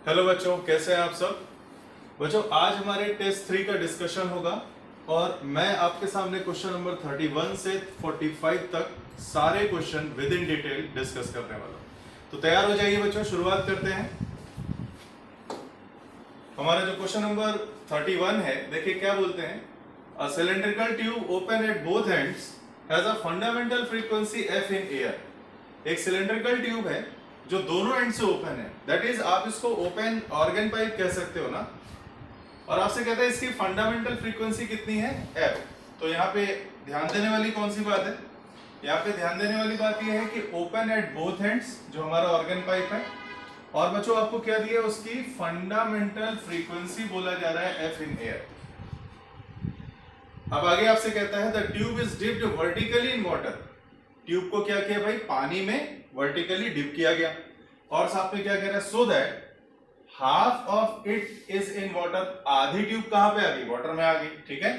Hello बच्चों, कैसे हैं आप सब। बच्चों, आज हमारे टेस्ट 3 का डिस्कशन होगा और मैं आपके सामने क्वेश्चन नंबर 31 से 45 तक सारे question with in detail discuss करने वाला हूं। तो तैयार हो जाइए बच्चों, शुरुआत करते हैं। हमारा जो क्वेश्चन नंबर 31 है, देखिए क्या बोलते हैं। A cylindrical tube open at both ends has a fundamental frequency F in air. एक सिलेंड्रिकल ट्यूब है जो दोनों एंड से ओपन है, दैट इज आप इसको ओपन ऑर्गन पाइप कह सकते हो ना। और आपसे कहता है इसकी फंडामेंटल फ्रीक्वेंसी कितनी है, एफ। तो यहाँ पे ध्यान देने वाली कौन सी बात है, यहाँ पे ध्यान देने वाली बात यह है कि ओपन एट बोथ एंड्स जो हमारा ऑर्गन पाइप है, और बच्चों आपको क्या दिया, उसकी फंडामेंटल फ्रीक्वेंसी बोला जा रहा है एफ इन एयर। अब आगे आपसे कहता है the tube is dipped vertically in water. Tube को क्या किया भाई, पानी में वर्टिकली डिप किया गया। और साथ में क्या कह रहा है, so that half of it is in water. आधी ट्यूब कहां पे आ गई, वाटर में आ गई। ठीक है,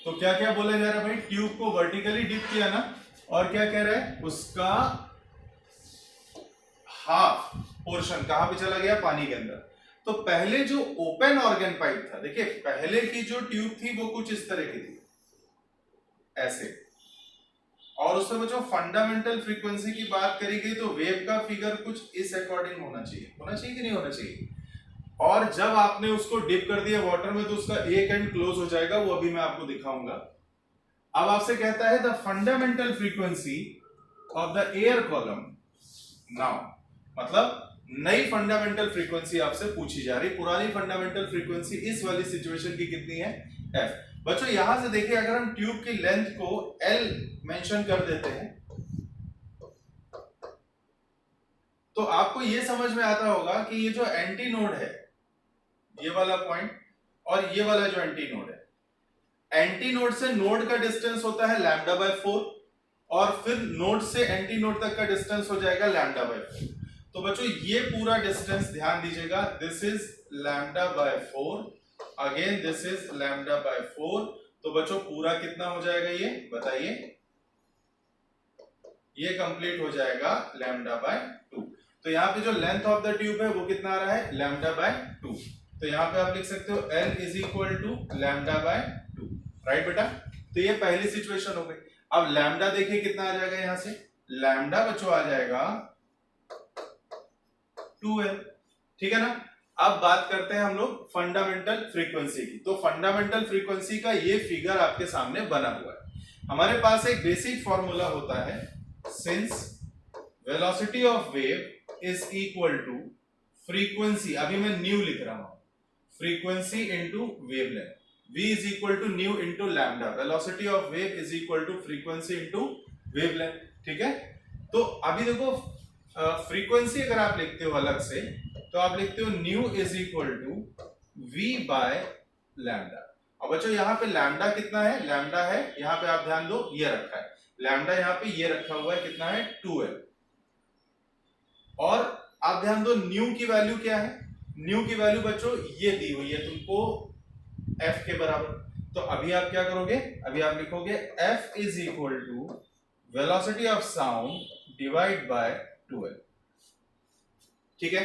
तो क्या क्या बोला जा रहा है भाई, ट्यूब को वर्टिकली डिप किया ना, और क्या कह रहा है, उसका हाफ पोर्शन कहां पे चला गया, पानी के अंदर। तो पहले जो ओपन ऑर्गन पाइप था, देखिए पहले की जो ट्यूब थी वो कुछ इस तरह की थी, ऐसे। और उसमें बच्चों फंडामेंटल फ्रीक्वेंसी की बात करी गई तो वेव का फिगर कुछ इस अकॉर्डिंग होना चाहिए कि नहीं होना चाहिए। और जब आपने उसको डिप कर दिया वाटर में तो उसका एक एंड क्लोज हो जाएगा, वो अभी मैं आपको दिखाऊंगा। अब आपसे कहता है the fundamental frequency of the air column now, मतलब नई फंडामेंटल फ्रीक्वेंसी आपसे पूछी जा रही। पुरानी फंडामेंटल फ्रीक्वेंसी इस वाली सिचुएशन की कितनी है, एफ। बच्चों यहां से देखिए, अगर हम ट्यूब की लेंथ को L मेंशन कर देते हैं तो आपको यह समझ में आता होगा कि ये जो एंटी नोड है, ये वाला पॉइंट और ये वाला जो एंटी नोड है, एंटी नोड से नोड का डिस्टेंस होता है λ/4 और फिर नोड से एंटी नोड तक का डिस्टेंस हो जाएगा λ/4। तो बच्चों ये पूरा डिस्टेंस ध्यान दीजिएगा, this is λ/4, again this is λ/4। तो बच्चों पूरा कितना हो जाएगा, ये बताइए, ये कंप्लीट हो जाएगा λ/2। तो यहाँ पे जो लेंथ ऑफ द ट्यूब है वो कितना आ रहा है, λ/2। तो यहाँ पे आप लिख सकते हो L is equal to λ/2, right बेटा। तो ये पहली सिचुएशन हो गई। अब लैम्डा देखिए कितना आ जाएगा, यहां से लैम्डा बच्चों आ जाएगा 2L। ठीक है ना। अब बात करते हैं हम लोग फंडामेंटल फ्रीक्वेंसी की। तो फंडामेंटल फ्रीक्वेंसी का ये फिगर आपके सामने बना हुआ है। हमारे पास एक बेसिक फॉर्मूला होता है, since velocity of wave is equal to frequency, अभी मैं न्यू लिख रहा हूं, frequency into wavelength, v is equal to nu into lambda. Velocity of wave is equal to frequency into wavelength. ठीक है, तो अभी देखो फ्रीक्वेंसी अगर आप लिखते हो अलग से तो आप लिखते हो nu is equal to v by lambda. अब बच्चों यहाँ पे लैम्डा कितना है, लैम्डा है यहाँ पे आप ध्यान दो, ये रखा है लैम्डा, यहाँ पे ये रखा हुआ है, कितना है 2L। और आप ध्यान दो न्यू की वैल्यू क्या है, न्यू की वैल्यू बच्चों ये दी हुई है तुमको f के बराबर। तो अभी आप क्या करोगे, अभी आप लिखोगे f is equal to velocity of sound divide by 2L। ठीक है,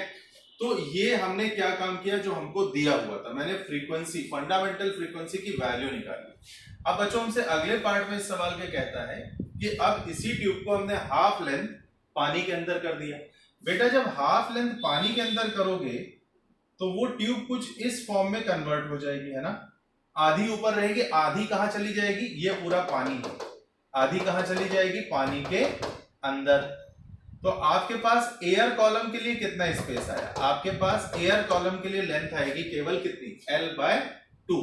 तो ये हमने क्या काम किया, जो हमको दिया हुआ था, मैंने फ्रीक्वेंसी, फंडामेंटल फ्रीक्वेंसी की वैल्यू निकाली। अब बच्चों हमसे अगले पार्ट में इस सवाल के कहता है कि अब इसी ट्यूब को हमने हाफ लेंथ पानी के अंदर कर दिया। बेटा जब हाफ लेंथ पानी के अंदर करोगे तो वो ट्यूब कुछ इस फॉर्म में कन्वर्ट हो जाएगी, है ना। आधी ऊपर रहेगी, आधी कहां चली जाएगी, ये पूरा पानी है, आधी कहां चली जाएगी, पानी के अंदर। तो आपके पास एयर कॉलम के लिए कितना स्पेस आया, आपके पास एयर कॉलम के लिए लेंथ आएगी केवल कितनी, L/2।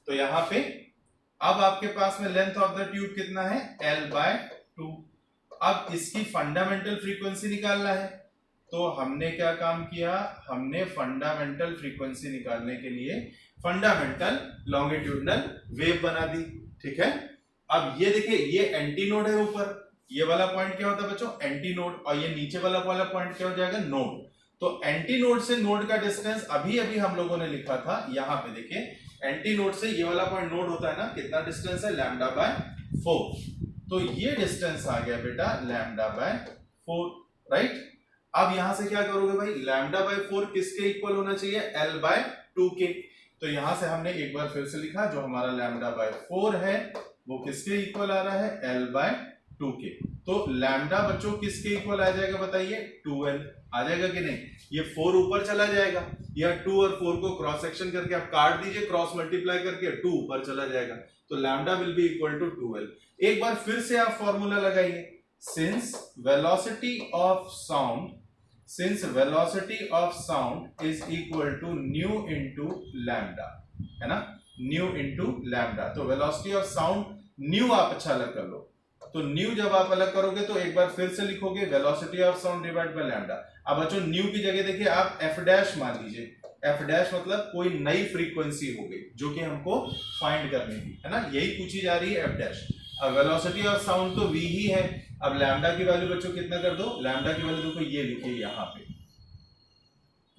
तो यहां पे अब आपके पास में लेंथ ऑफ द ट्यूब कितना है, L/2। अब इसकी फंडामेंटल फ्रीक्वेंसी निकालना है, तो हमने क्या काम किया, हमने फंडामेंटल फ्रीक्वेंसी निकालने के लिए फंडामेंटल लॉन्गिट्यूडनल वेव बना दी। ठीक है, अब ये देखिए ये एंटी नोड है ऊपर, ये वाला पॉइंट क्या होता है बच्चों, एंटी नोड, और ये नीचे वाला पॉइंट क्या हो जाएगा, नोड। तो एंटी नोड से नोड का डिस्टेंस अभी अभी हम लोगों ने लिखा था, यहां पे देखिए एंटी नोड से ये वाला पॉइंट नोड होता है ना, कितना डिस्टेंस है, λ/4। तो ये डिस्टेंस आ गया बेटा λ/4, राइट। अब यहां से क्या करोगे भाई, लैम्डा बाय 4 किसके इक्वल होना चाहिए, L बाय 2 के। तो यहां से हमने एक बार फिर से लिखा, जो हमारा लैम्डा बाय 4 है वो किसके इक्वल आ रहा है, L बाय 2 के। तो लैम्डा बच्चों किसके इक्वल आ जाएगा बताइए, 2L आ जाएगा कि नहीं। ये 4 ऊपर चला जाएगा, या 2 और 4 को क्रॉस सेक्शन करके आप काट दीजिए, क्रॉस मल्टीप्लाई करके 2 ऊपर चला जाएगा, तो lambda will be equal to 2L। एक बार फिर से आप फॉर्मूला लगाइए, since velocity of sound is equal to nu into lambda, है ना, न्यू इनटू लैम्डा। तो वेलोसिटी ऑफ साउंड न्यू आप अच्छा अलग कर लो, तो न्यू जब आप अलग करोगे तो एक बार फिर से लिखोगे velocity of sound divide by lambda. अब बच्चों न्यू की जगह देखिए आप एफ डैश मान लीजिए, एफ डैश मतलब कोई नई फ्रीक्वेंसी हो गई जो कि हमको फाइंड करनी थी, है ना, यही पूछी जा रही है एफ डैश। अब वेलोसिटी ऑफ साउंड तो v ही है, अब लैम्डा की वैल्यू बच्चों कितना कर दो, लैम्डा की वैल्यू देखो ये लिखिए यहां पे,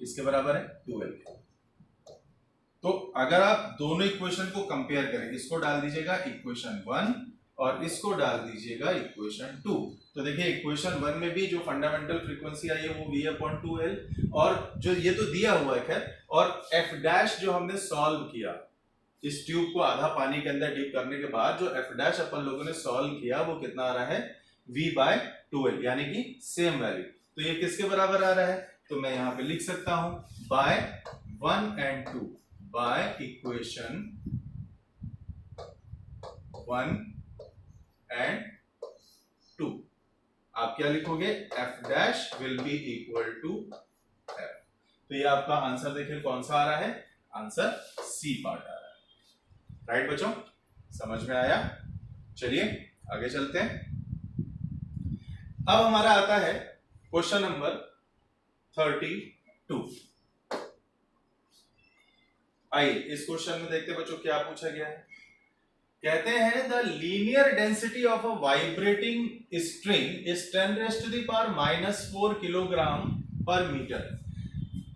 इसके बराबर है 2L। तो अगर आप दोनों इक्वेशन को कंपेयर करें, इसको डाल दीजिएगा इक्वेशन 1 और इसको डाल दीजिएगा इक्वेशन 2, तो देखिए इक्वेशन 1 में भी जो फंडामेंटल फ्रीक्वेंसी आई है वो v/2L, और जो ये तो दिया हुआ है खैर, और f डैश जो हमने सॉल्व किया, इस ट्यूब को आधा पानी के अंदर डीप करने के बाद जो f डैश अपन लोगों ने सॉल्व किया वो कितना आ रहा है, v/2L, यानी कि सेम वैल्यू। तो ये किसके बराबर आ रहा है, तो मैं यहां पे लिख सकता हूं by 1 and 2, by equation 1 and 2 आप क्या लिखोगे, f dash will be equal to f। तो ये आपका आंसर देखिए कौन सा आ रहा है, आंसर सी पार्ट आ रहा है। राइट बच्चों, समझ में आया। चलिए आगे चलते हैं। अब हमारा आता है क्वेश्चन नंबर 32। आइए इस क्वेश्चन में देखते हैं बच्चों क्या पूछा गया है। कहते हैं the linear density of a vibrating string is 10⁻⁻⁴ kilogram पर मीटर।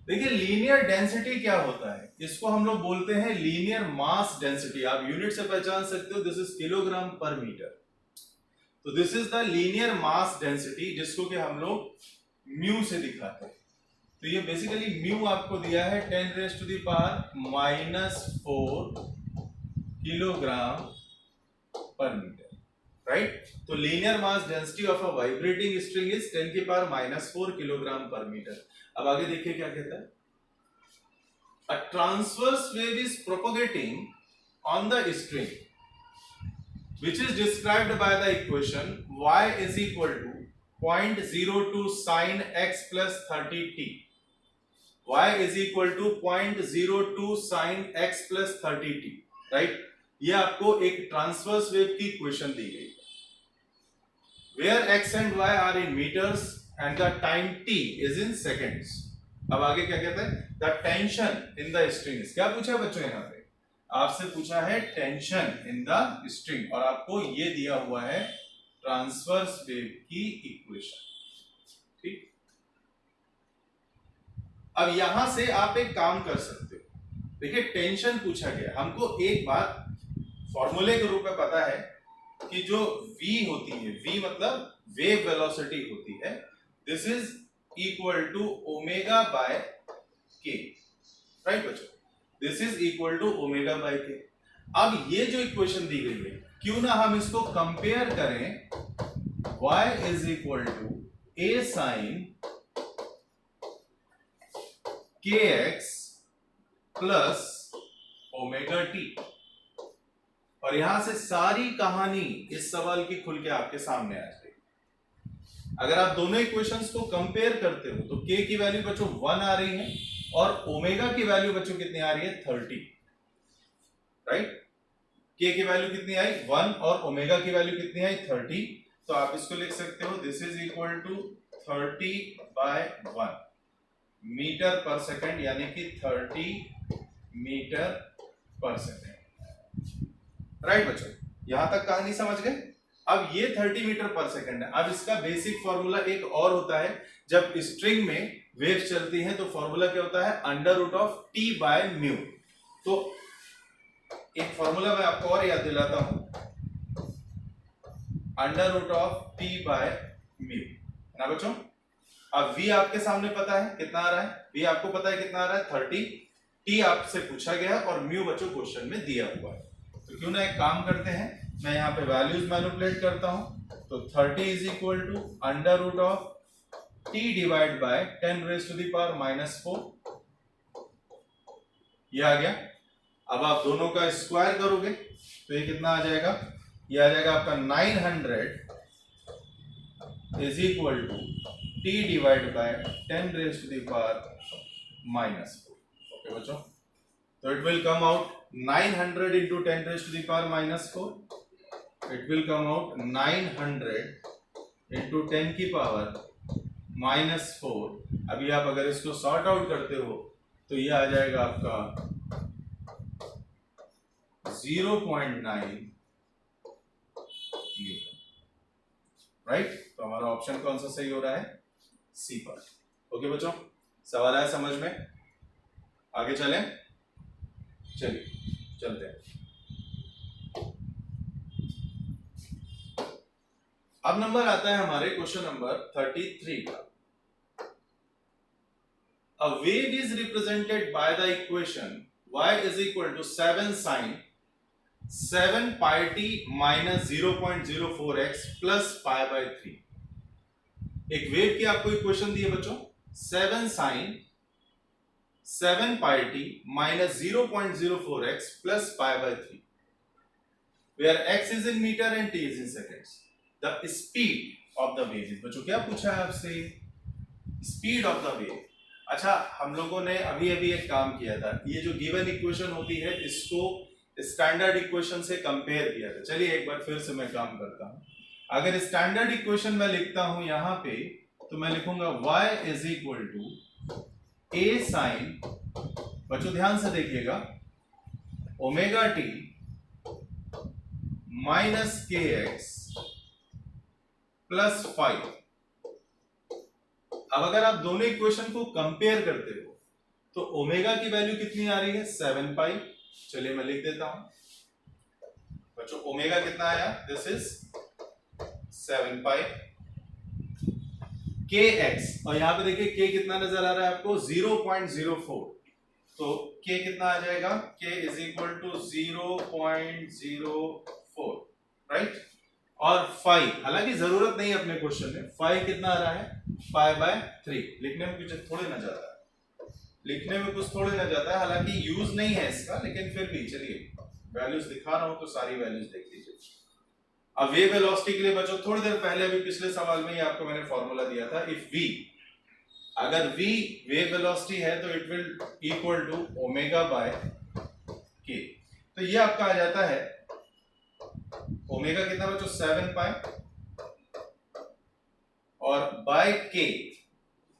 देखिए लीनियर डेंसिटी क्या होता है, इसको हम लोग बोलते हैं लीनियर मास डेंसिटी। आप यूनिट से पहचान सकते हो, दिस इज किलोग्राम पर मीटर। तो this is the linear mass density, जिसको कि हम लोग म्यू से दिखाते हैं। तो ये बेसिकली म्यू आपको दिया है 10⁻⁻⁴ किलोग्राम पर मीटर, राइट। तो linear mass density of a vibrating string is 10⁻⁴ kilogram पर मीटर। अब आगे देखिए क्या कहता है, a transverse wave is propagating on the string which is described by the equation y is equal to 0.02 sin x plus 30t। y is equal to 0.02 sin x plus 30t, right। ये आपको एक transverse wave की equation दी गई है, where x and y are in meters and the time t is in seconds। अब आगे क्या कहता है, the tension in the strings, क्या पूछा बच्चों यहाँ पे, आपसे पूछा है टेंशन इन द स्ट्रिंग, और आपको ये दिया हुआ है ट्रांसवर्स वेव की इक्वेशन, ठीक। अब यहां से आप एक काम कर सकते हो, देखिए टेंशन पूछा गया, हमको एक बात फॉर्मूले के रूप में पता है कि जो v होती है, v मतलब वेव वेलोसिटी होती है, this is equal to omega by K, right बच्चों, this is equal to omega by K. अब ये जो इक्वेशन दी गई है, क्यों ना हम इसको कंपेयर करें, y is equal to a sine kx plus omega T. और यहां से सारी कहानी इस सवाल की खुल के आपके सामने आ जाएगी। अगर आप दोनों इक्वेशंस को कंपेयर करते हो तो k की वैल्यू बच्चों 1 आ रही है और ओमेगा की वैल्यू बच्चों कितनी आ रही है, 30, राइट। k की वैल्यू कितनी आई 1 और ओमेगा की वैल्यू कितनी आई 30। तो आप इसको लिख सकते हो, this is equal to 30/1 metre पर सेकंड, यानी कि 30 मीटर पर सेकंड, राइट बच्चों। यहां तक कहानी समझ गए। अब ये 30 मीटर पर सेकंड है। अब इसका बेसिक फॉर्मूला एक और होता है, जब स्ट्रिंग में वेव चलती है तो फॉर्मूला क्या होता है, under root of T by mu. तो एक फॉर्मूला मैं आपको और याद दिलाता हूं, under root of T by mu, ना बच्चों। अब v आपके सामने पता है कितना आ रहा है, v आपको पता है कितना आ रहा है 30, t आपसे पूछा गया और म्यू बच्चों क्वेश्चन में दिया हुआ है। तो क्यों ना एक काम करते हैं, मैं यहाँ पे वैल्यूज मैनिपुलेट करता हूं। तो 30 is equal to under root of t divide by 10 raise to the power -4, ये आ गया। अब आप दोनों का स्क्वायर करोगे तो ये कितना आ जाएगा, ये आ जाएगा आपका 900 is equal to t divide by 10 raise to the power -4। Okay बच्चों, तो it will come out 900 into 10 raised to the power -4, it will come out 900 into 10 की पावर -4। अभी आप अगर इसको सॉर्ट आउट करते हो तो ये आ जाएगा आपका 0.9 न्यूटन, राइट। तो हमारा ऑप्शन कौन सा सही हो रहा है, सी पर। ओके बच्चों, सवाल आया समझ में, आगे चलें, चलिए चलते हैं। अब नंबर आता है हमारे क्वेश्चन नंबर 33 का। A wave is represented by the equation y is equal to 7 sin 7 pi t minus 0.04x plus pi by 3। एक वेव की आपको इक्वेशन दी है बच्चों, 7 sin 7 pi t minus 0.04x plus pi by 3, where x is in meter and t is in seconds. The speed of the wave is, बच्चों क्या पूछा है आपसे, स्पीड ऑफ द वेव। अच्छा, हम लोगों ने अभी अभी एक काम किया था, ये जो गिवन इक्वेशन होती है इसको स्टैंडर्ड इक्वेशन से कंपेयर किया था। चलिए एक बार फिर से मैं काम करता हूं। अगर स्टैंडर्ड इक्वेशन में लिखता हूं यहां पे, तो मैं लिखूंगा y is equal to a sine, बच्चों ध्यान से देखिएगा, omega T minus K X plus 5। अब अगर आप दोनों इक्वेशन को कंपेयर करते हो तो ओमेगा की वैल्यू कितनी आ रही है, 7 पाई। चलिए मैं लिख देता हूं बच्चों, ओमेगा कितना आया, दिस इज 7 पाई के एक्स, और यहां पे देखिए के कितना नजर आ रहा है आपको, 0.04। तो के कितना आ जाएगा, के इज इक्वल टू 0.04, राइट। और 5, हालांकि जरूरत नहीं है अपने क्वेश्चन में, 5 कितना आ रहा है, 5/3। लिखने में कुछ थोड़े ना जाता है, लिखने में कुछ थोड़े ना जाता है, हालांकि यूज नहीं है इसका, लेकिन फिर भी चलिए वैल्यूज दिखा रहा हूं तो सारी वैल्यूज देख लीजिए। अब वेव वेलोसिटी के लिए बच्चों थोड़ी देर पहले अभी पिछले सवाल में ही आपको मैंने फॉर्मूला दिया था, इफ v, अगर v वेव वेलोसिटी है तो it will equal to omega by K. तो ये आपका आ जाता है ओमेगा कितना बच्चों, 7 पाई, और बाय के,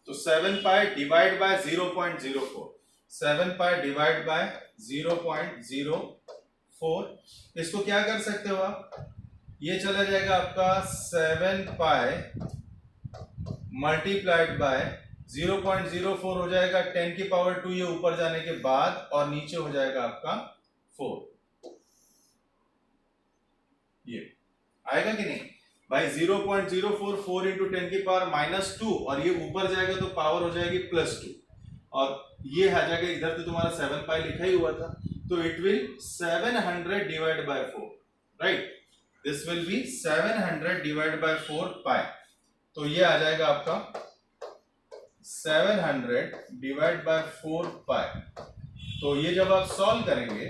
तो 7 pi divide by 0.04, 7 pi divide by 0.04। इसको क्या कर सकते हो आप, ये चला जाएगा आपका 7 पाई मल्टीप्लाइड बाय 0.04 हो जाएगा 10 की पावर 2, ये ऊपर जाने के बाद, और नीचे हो जाएगा आपका 4। ये आएगा कि नहीं भाई, 0.04 4 इंटू 10 की पावर -2, और ये ऊपर जाएगा तो पावर हो जाएगी +2, और ये आ जाएगा इधर, तो तुम्हारा 7 पाई लिखा ही हुआ था, तो it will 700 divide by 4, right. This will be 700 divide by 4 पाई। तो ये आ जाएगा आपका 700 डिवाइड बाय 4 पाई। तो ये जब आप सॉल्व करेंगे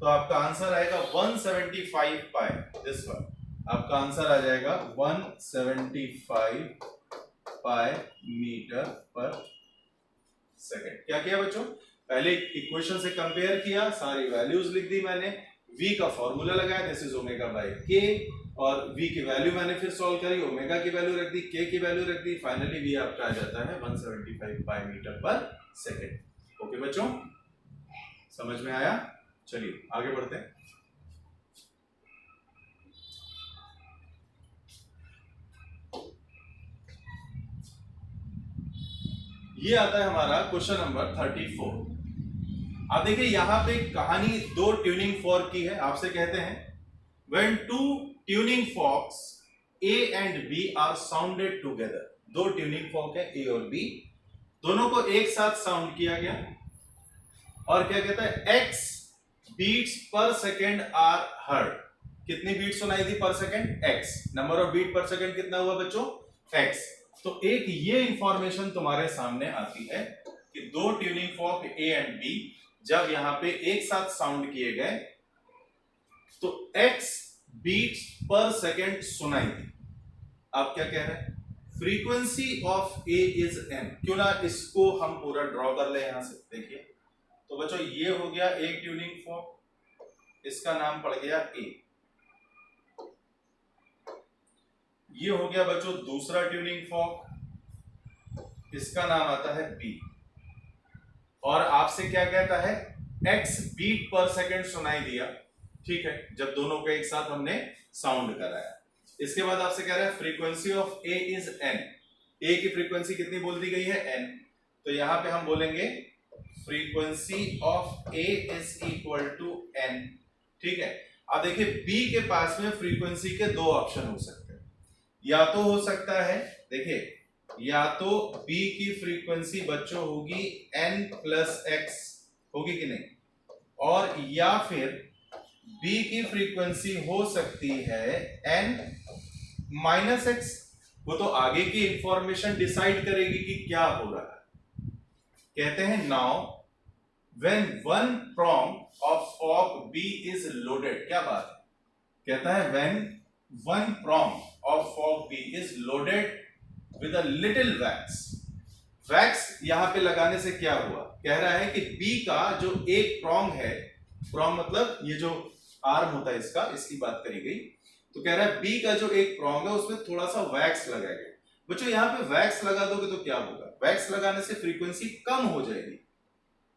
तो आपका आंसर आएगा 175 पाई। दिस वन आपका आंसर आ जाएगा 175 पाई मीटर पर सेकेंड। क्या किया बच्चों, पहले इक्वेशन से कंपेयर किया, सारी वैल्यूज लिख दी मैंने, v का फॉर्मूला लगाया, दिस इज ओमेगा बाय के, और v की वैल्यू मैंने फिर सॉल्व करी, ओमेगा की वैल्यू रख दी, k की वैल्यू रख दी, फाइनली v आपका आ जाता है 175 पाई मीटर पर सेकेंड। ओके बच्चों, समझ में आया? चलिए आगे बढ़ते हैं। ये आता है हमारा क्वेश्चन नंबर 34। आप देखिए यहां पे कहानी दो ट्यूनिंग फॉर्क की है। आपसे कहते हैं when two tuning forks A and B are sounded together, दो ट्यूनिंग फॉर्क है ए और बी, दोनों को एक साथ साउंड किया गया और क्या कहता है x beats per second are heard. कितनी बीट सुनाई दी per second? x। Number of beat per second कितना हुआ बच्चों? x। तो एक ये इंफॉर्मेशन तुम्हारे सामने आती है कि दो tuning fork A and B जब यहां पे एक साथ साउंड किए गए तो x बीट्स पर सेकेंड सुनाई दी। आप क्या कह रहे हैं? Frequency of A is n। क्यों ना इसको हम पूरा ड्रॉ कर ले यहां से। देखिए तो बच्चों ये हो गया एक ट्यूनिंग फॉर्क, इसका नाम पड़ गया ए। ये हो गया बच्चों दूसरा ट्यूनिंग फॉर्क, इसका नाम आता है बी। और आपसे क्या कहता है? x बीट पर सेकेंड सुनाई दिया, ठीक है, जब दोनों को एक साथ हमने साउंड कराया। इसके बाद आपसे कह रहा है frequency of A is n। ए की फ्रीक्वेंसी कितनी बोल दी गई है? n। तो यहां पे हम बोलेंगे frequency of A is equal to n। ठीक है। अब देखिए बी के पास में फ्रीक्वेंसी के दो ऑप्शन हो सकते हैं। या तो हो सकता है, देखिए, या तो बी की फ्रीक्वेंसी बच्चों होगी n प्लस एक्स, होगी कि नहीं, और या फिर बी की फ्रीक्वेंसी हो सकती है n माइनस एक्स। वो तो आगे की इंफॉर्मेशन डिसाइड करेगी कि क्या हो रहा है। कहते हैं now when one prong of fork B is loaded। क्या बात है? कहता है when one prong of fork B is loaded with a little wax। wax यहां पे लगाने से क्या हुआ? कह रहा है कि B का जो एक prong है, prong मतलब ये जो आर्म होता है इसका, इसकी बात करी गई, तो कह रहा है B का जो एक prong है उसमें थोड़ा सा wax लगाया गया। बच्चों यहां पे wax लगा दोगे तो क्या होगा? wax लगाने से फ्रीक्वेंसी कम हो जाएगी।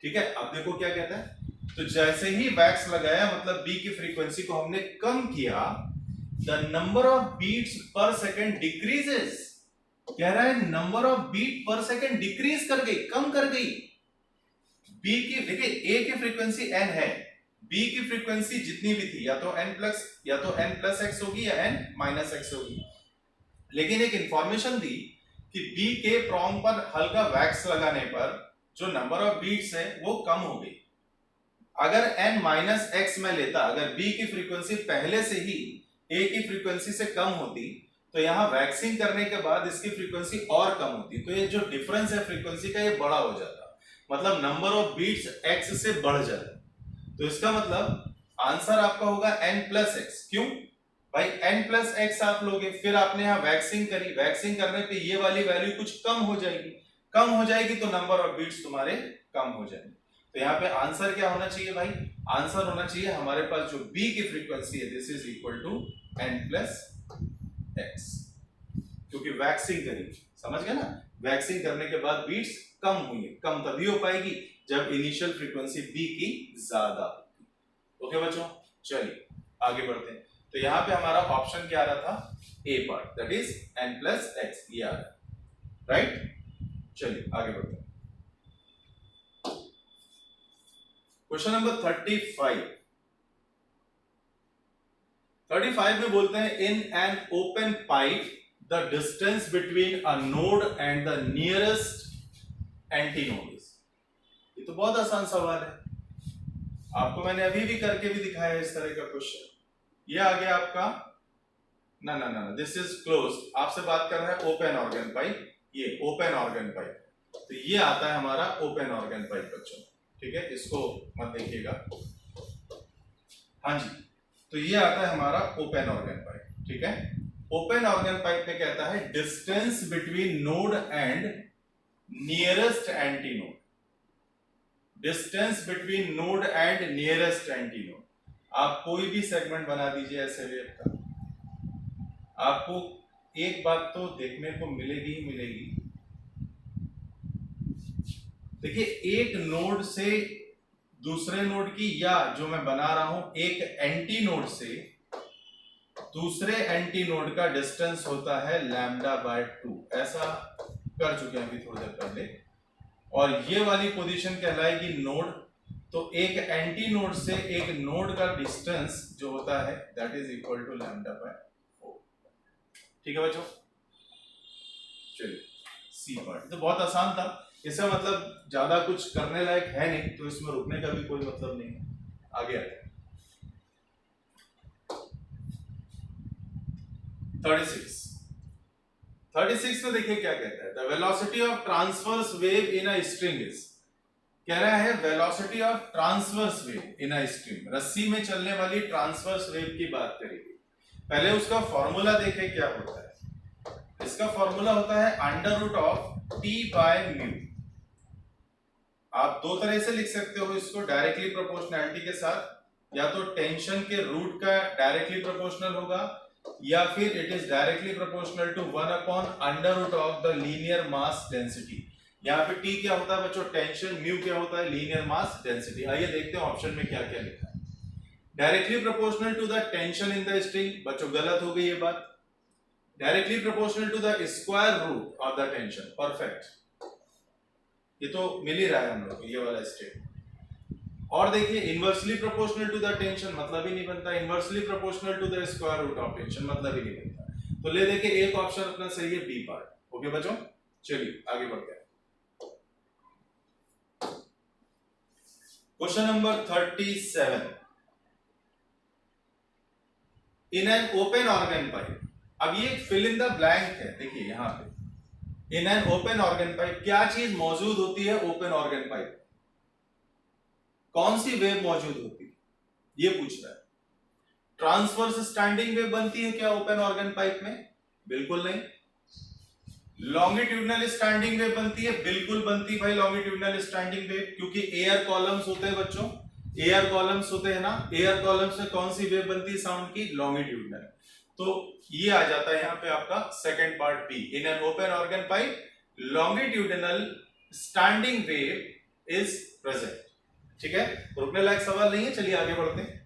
ठीक है। अब देखो क्या कहता है, तो जैसे ही वैक्स लगाया मतलब बी की फ्रीक्वेंसी को हमने कम किया, the number of beats per second decreases. कह रहा है number of beat per second decrease कर गई, कम कर गई। बी की, देखिए ए की फ्रीक्वेंसी n है, बी की फ्रीक्वेंसी जितनी भी थी या तो n प्लस एक्स होगी या n माइनस एक्स होगी। लेकिन एक इंफॉर्मेशन दी कि बी के प्रॉन्ग पर हल्का वैक्स लगाने पर जो नंबर ऑफ बीट्स है वो कम हो गई। अगर n माइनस एक्स में लेता, अगर b की फ्रीक्वेंसी पहले से ही a की फ्रीक्वेंसी से कम होती तो यहां वैक्सिंग करने के बाद इसकी फ्रीक्वेंसी और कम होती, तो ये जो डिफरेंस है फ्रीक्वेंसी का ये बड़ा हो जाता, मतलब नंबर ऑफ बीट्स x से बढ़ जाता। तो इसका मतलब आंसर आपका होगा n प्लस एक्स। क्यों भाई? n प्लस एक्स आप लोगे, फिर आपने यहां वैक्सिंग करी, वैक्सिंग करने पे ये वाली वैल्यू कुछ कम हो जाएगी, कम हो जाएगी तो नंबर ऑफ बीट्स तुम्हारे कम हो जाएंगे। तो यहाँ पे आंसर क्या होना चाहिए भाई? आंसर होना चाहिए हमारे पास जो B की फ्रीक्वेंसी है this is equal to n plus X, क्योंकि वैक्सिंग करी, समझ गए ना? वैक्सिंग करने के बाद बीट्स कम हुई है, कम तभी हो पाएगी जब इनिशियल फ्रीक्वेंसी B की ज्यादा होगी। ओके बच्चों, चलिए आगे बढ़ते हैं। तो यहाँ पे हमारा ऑप्शन क्या आ रहा था? A part, that is n plus x, ये आ रहा है, राइट? चलिए आगे बढ़ते हैं। क्वेश्चन नंबर 35 में बोलते हैं इन an open pipe the distance between a node and the nearest antinode is. ये तो बहुत आसान सवाल है, आपको मैंने अभी भी करके भी दिखाया है इस तरह का क्वेश्चन। ये आ गया आपका, ना ना ना, दिस इज क्लोज्ड। आपसे बात कर रहा है ओपन ऑर्गन पाइप, ये ओपन ऑर्गन पाइप, तो ये आता है हमारा ओपन ऑर्गन पाइप बच्चों। ठीक है, इसको मत देखिएगा। हाँ जी, तो ये आता है हमारा ओपन ऑर्गन पाइप। ठीक है, ओपन ऑर्गन पाइप में कहता है distance between node and nearest antinode. Distance between node and nearest antinode. आप कोई भी सेगमेंट बना दीजिए ऐसे वेव का, आपको एक बात तो देखने को मिलेगी ही मिलेगी। देखिए, एक नोड से दूसरे नोड की, या जो मैं बना रहा हूं एक एंटी नोड से दूसरे एंटी नोड का डिस्टेंस होता है λ/2। ऐसा कर चुके हैं अभी थोड़ी देर पहले। और ये वाली पोजीशन कहलाएगी नोड। तो एक एंटी नोड से एक नोड का डिस्टेंस जो होता है दैट इज इक्वल टू λ/4। ठीक है बच्चों, चलिए सी पार्ट तो बहुत आसान था, इसका मतलब ज्यादा कुछ करने लायक है नहीं, तो इसमें रुकने का भी कोई मतलब नहीं है। आगे आते हैं 36 में देखिए क्या कहता है, the velocity of transverse wave in a string is, कह रहा है velocity of transverse wave in a string, रस्सी में चलने वाली ट्रांसवर्स वेव की बात करेगी। पहले उसका फॉर्मूला देखें क्या होता है। इसका फॉर्मूला होता है under root of T by mu. आप दो तरह से लिख सकते हो इसको, डायरेक्टली प्रोपोर्शनैलिटी के साथ, या तो टेंशन के रूट का डायरेक्टली प्रोपोर्शनल होगा, या फिर it is directly proportional to 1 upon under root of the linear mass density. यहाँ पे टी क्या होता है बच्चों, टेंशन, म्यू क्या होता है, लीनियर मास डेंसिटी। आइए देखते हैं ऑप्शन में क्या क्या लिखा है। Directly proportional to the tension in the string, बच्चों गलत हो गई ये बात। Directly proportional to the square root of the tension, perfect, ये तो मिल ही रहा है हम लोग, ये वाला स्टेट। और देखिए inversely proportional to the tension मतलब ही नहीं बनता, inversely proportional to the square root of tension मतलब ही नहीं बनता। तो ले देखिए एक ऑप्शन अपना सही है, बी पार्ट। ओके बच्चों, चलिए आगे बढ़ते हैं। Question number 37, in an open organ pipe, अब ये फिल इन द ब्लैंक है, देखिए यहां पे इन एन ओपन ऑर्गन पाइप क्या चीज मौजूद होती है ओपन ऑर्गन पाइप, कौन सी वेव मौजूद होती है, ये पूछ रहा है। ट्रांसवर्स स्टैंडिंग वेव बनती है क्या ओपन ऑर्गन पाइप में, बिल्कुल नहीं। लॉन्गिट्यूडनल स्टैंडिंग वेव बनती है, बिल्कुल बनती है भाई लॉन्गिट्यूडनल स्टैंडिंग वेव, क्योंकि एयर कॉलम्स होते हैं बच्चों, एयर कॉलम्स होते हैं ना, एयर कॉलम्स में कौन सी वेव बनती है साउंड की, लॉन्गिट्यूडनल। तो ये आ जाता है यहाँ पे आपका second part B, in an open organ pipe longitudinal standing wave is present. ठीक है, रुकने लायक सवाल नहीं है, चलिए आगे बढ़ते हैं।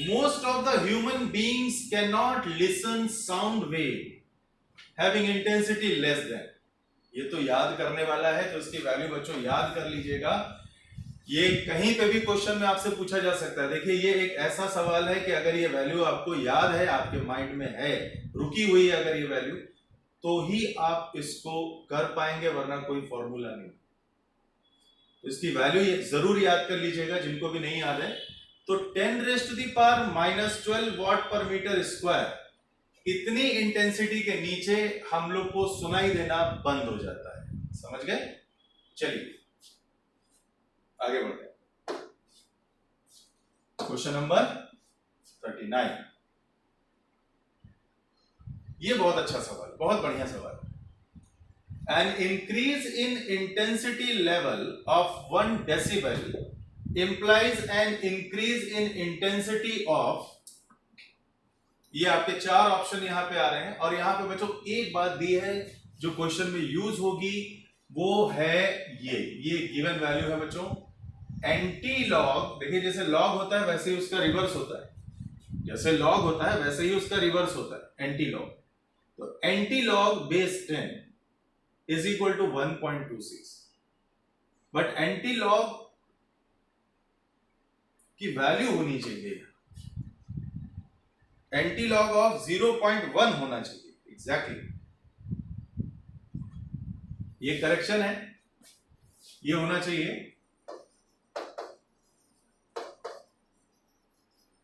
Most of the human beings cannot listen sound wave having intensity less than, ये तो याद करने वाला है, तो इसकी वैल्यू बच्चों याद कर लीजिएगा। ये कहीं पे भी क्वेश्चन में आपसे पूछा जा सकता है। देखिए ये एक ऐसा सवाल है कि अगर ये वैल्यू आपको याद है, आपके माइंड में है, रुकी हुई है अगर ये वैल्यू, तो ही आप इसको कर पाएंगे, वरना कोई फॉर्मूला नहीं। तो इसकी वैल्यू जरूर याद कर लीजिएगा जिनको भी नहीं याद है। तो 10⁻⁻12 वाट पर मीटर स्क्वायर, इतनी इंटेंसिटी के नीचे हम लोग को सुनाई देना बंद हो जाता है। समझ गए? चलिए आगे बढ़ते हैं। क्वेश्चन नंबर 39, ये बहुत अच्छा सवाल, बहुत बढ़िया सवाल। An increase in intensity level of 1 decibel implies an increase in intensity of, ये आपके चार ऑप्शन यहां पे आ रहे हैं, और यहां पे बच्चों एक बात दी है जो क्वेश्चन में यूज होगी, वो है ये गिवन वैल्यू है बच्चों एंटी लॉग। देखिए जैसे लॉग होता है वैसे ही उसका रिवर्स होता है, जैसे लॉग होता है वैसे ही उसका रिवर्स होता है, एंटी लॉग। तो anti log base 10 is equal to 1.26, but anti log की वैल्यू होनी चाहिए, एंटी लॉग ऑफ 0.1 होना चाहिए एग्जैक्टली। ये करेक्शन है, ये होना चाहिए,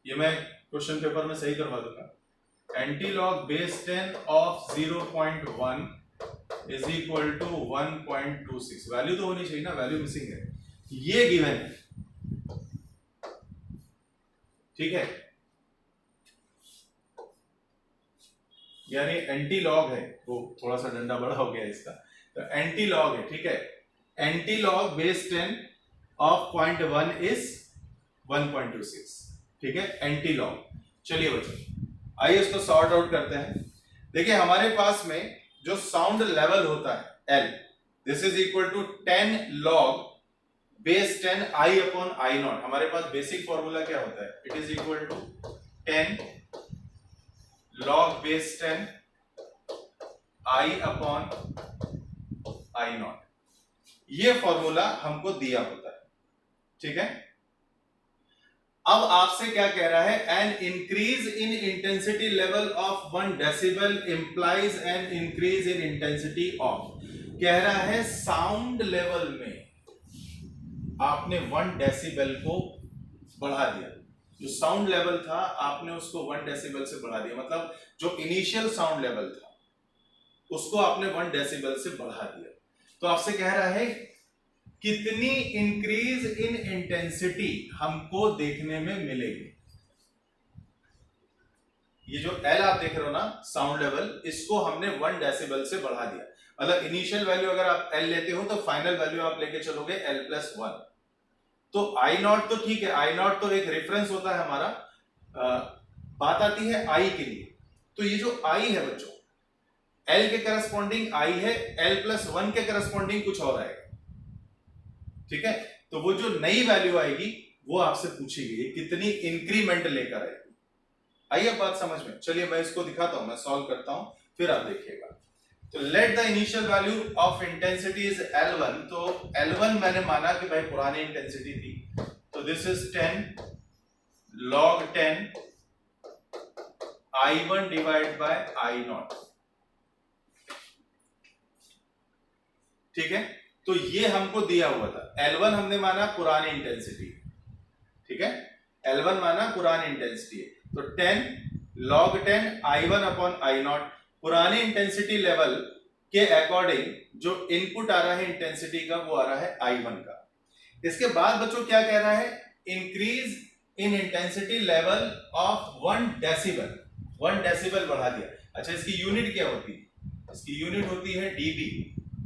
ये मैं क्वेश्चन पेपर में सही करवा दूंगा। Anti log base 10 of 0.1 is equal to 1.26, value तो होनी चाहिए ना, वैल्यू मिसिंग है, ये गिवन है। ठीक है, यानी एंटी लॉग है, वो थोड़ा सा डंडा बड़ा हो गया इसका, तो एंटी लॉग है। ठीक है, anti log base 10 of 0.1 is 1.26। ठीक है, एंटी लॉग। चलिए बच्चों आइए इसको सॉर्ट आउट करते हैं। देखिए हमारे पास में जो साउंड लेवल होता है L, this is equal to 10 log base 10 I upon I naught. हमारे पास बेसिक फॉर्मूला क्या होता है, it is equal to 10 log base 10 I upon I naught, ये फॉर्मूला हमको दिया होता है। ठीक है, अब आपसे क्या कह रहा है, an increase in intensity level of 1 decibel implies an increase in intensity of, कह रहा है साउंड लेवल में आपने 1 डेसिबल को बढ़ा दिया। जो साउंड लेवल था आपने उसको 1 डेसिबल से बढ़ा दिया, मतलब जो इनिशियल साउंड लेवल था उसको आपने 1 डेसिबल से बढ़ा दिया। तो आपसे कह रहा है कितनी इंक्रीज इन इंटेंसिटी हमको देखने में मिलेगी। ये जो L आप देख रहे हो ना साउंड लेवल, इसको हमने 1 डेसिबल से बढ़ा दिया। मतलब इनिशियल वैल्यू अगर आप L लेते हो तो फाइनल वैल्यू आप लेके चलोगे L+1। तो I0 तो ठीक है, I0 तो एक रेफरेंस होता है हमारा। बात आती है I के लिए। तो ये जो I है बच्चों, L के करस्पॉन्डिंग I है, L+1 के करस्पॉन्डिंग कुछ और आएगा। ठीक है, तो वो जो नई वैल्यू आएगी वो आपसे पूछेगी कितनी इंक्रीमेंट लेकर आएगी। आइए अब बात समझ में। चलिए मैं इसको दिखाता हूं, मैं सॉल्व करता हूं, फिर आप देखिएगा। तो let the initial value of intensity is L1। तो L1 मैंने माना कि भाई पुरानी इंटेंसिटी थी, तो this is 10 log 10 I1 divide by I0। ठीक है, तो ये हमको दिया हुआ था। L1 हमने माना पुरानी इंटेंसिटी, ठीक है, L1 माना पुरानी इंटेंसिटी है। तो 10 log 10 I1 अपॉन I0, पुरानी इंटेंसिटी लेवल के अकॉर्डिंग जो इनपुट आ रहा है इंटेंसिटी का वो आ रहा है I1 का। इसके बाद बच्चों क्या कह रहा है, increase in intensity level of 1 decibel, 1 decibel बढ़ा दिया। अच्छा, इसकी यूनिट क्या होती है, इसकी यूनिट होती है dB,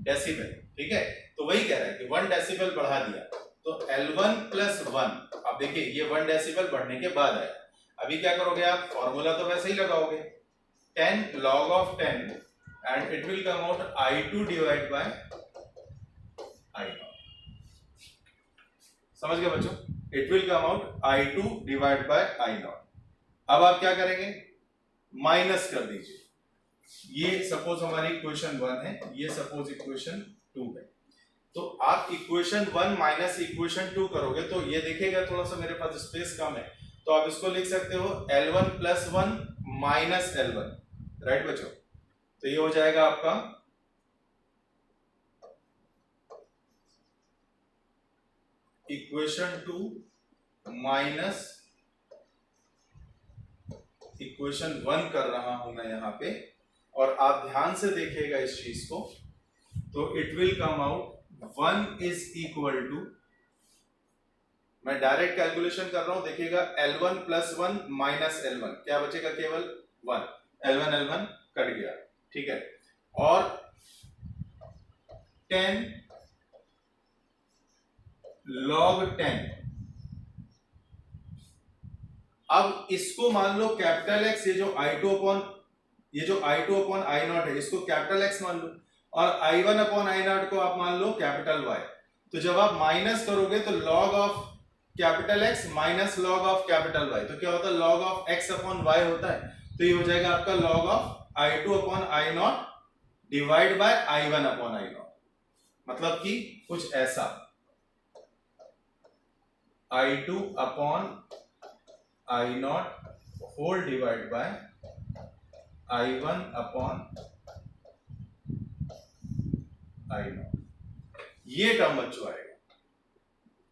डेसिबल। ठीक है, तो वही कह रहा है कि 1 डेसिबल बढ़ा दिया। तो L1+1, अब देखिए ये 1 डेसिबल बढ़ने के बाद आया। अभी क्या करोगे आप, फॉर्मूला तो वैसे ही लगाओगे, 10 log of 10 and it will come out I2 divided by I0। समझ गए बच्चों, it will come out I2 divided by I0। अब आप क्या करेंगे, माइनस कर दीजिए। ये सपोज हमारी इक्वेशन 1 है, ये सपोज इक्वेशन 2 है। तो आप इक्वेशन 1 माइनस इक्वेशन 2 करोगे तो ये देखिएगा थोड़ा सा मेरे पास स्पेस कम है, तो आप इसको लिख सकते हो L1+1 माइनस L1। राइट बच्चों, तो ये हो जाएगा आपका इक्वेशन 2 माइनस इक्वेशन 1 कर रहा हूं मैं यहां पे, और आप ध्यान से देखिएगा इस चीज को, तो it will come out 1 is equal to, मैं डायरेक्ट कैलकुलेशन कर रहा हूं, देखिएगा L1+1 माइनस L1, क्या बचेगा, केवल 1, L1 कट गया। ठीक है, और 10 log 10, अब इसको मान लो कैपिटल X, ये जो I2 अपॉन I0 है इसको कैपिटल X मान लो, और I1 अपॉन I0 को आप मान लो कैपिटल Y। तो जब आप माइनस करोगे तो log of capital X minus log of capital Y, तो क्या होता है, log of X upon Y होता है। तो ये हो जाएगा आपका log of I2 upon I0 divide by I1 upon I0, मतलब कि कुछ ऐसा, I2 upon I0 whole divide by I1 upon I0। ये टर्म बच्चों आएगा।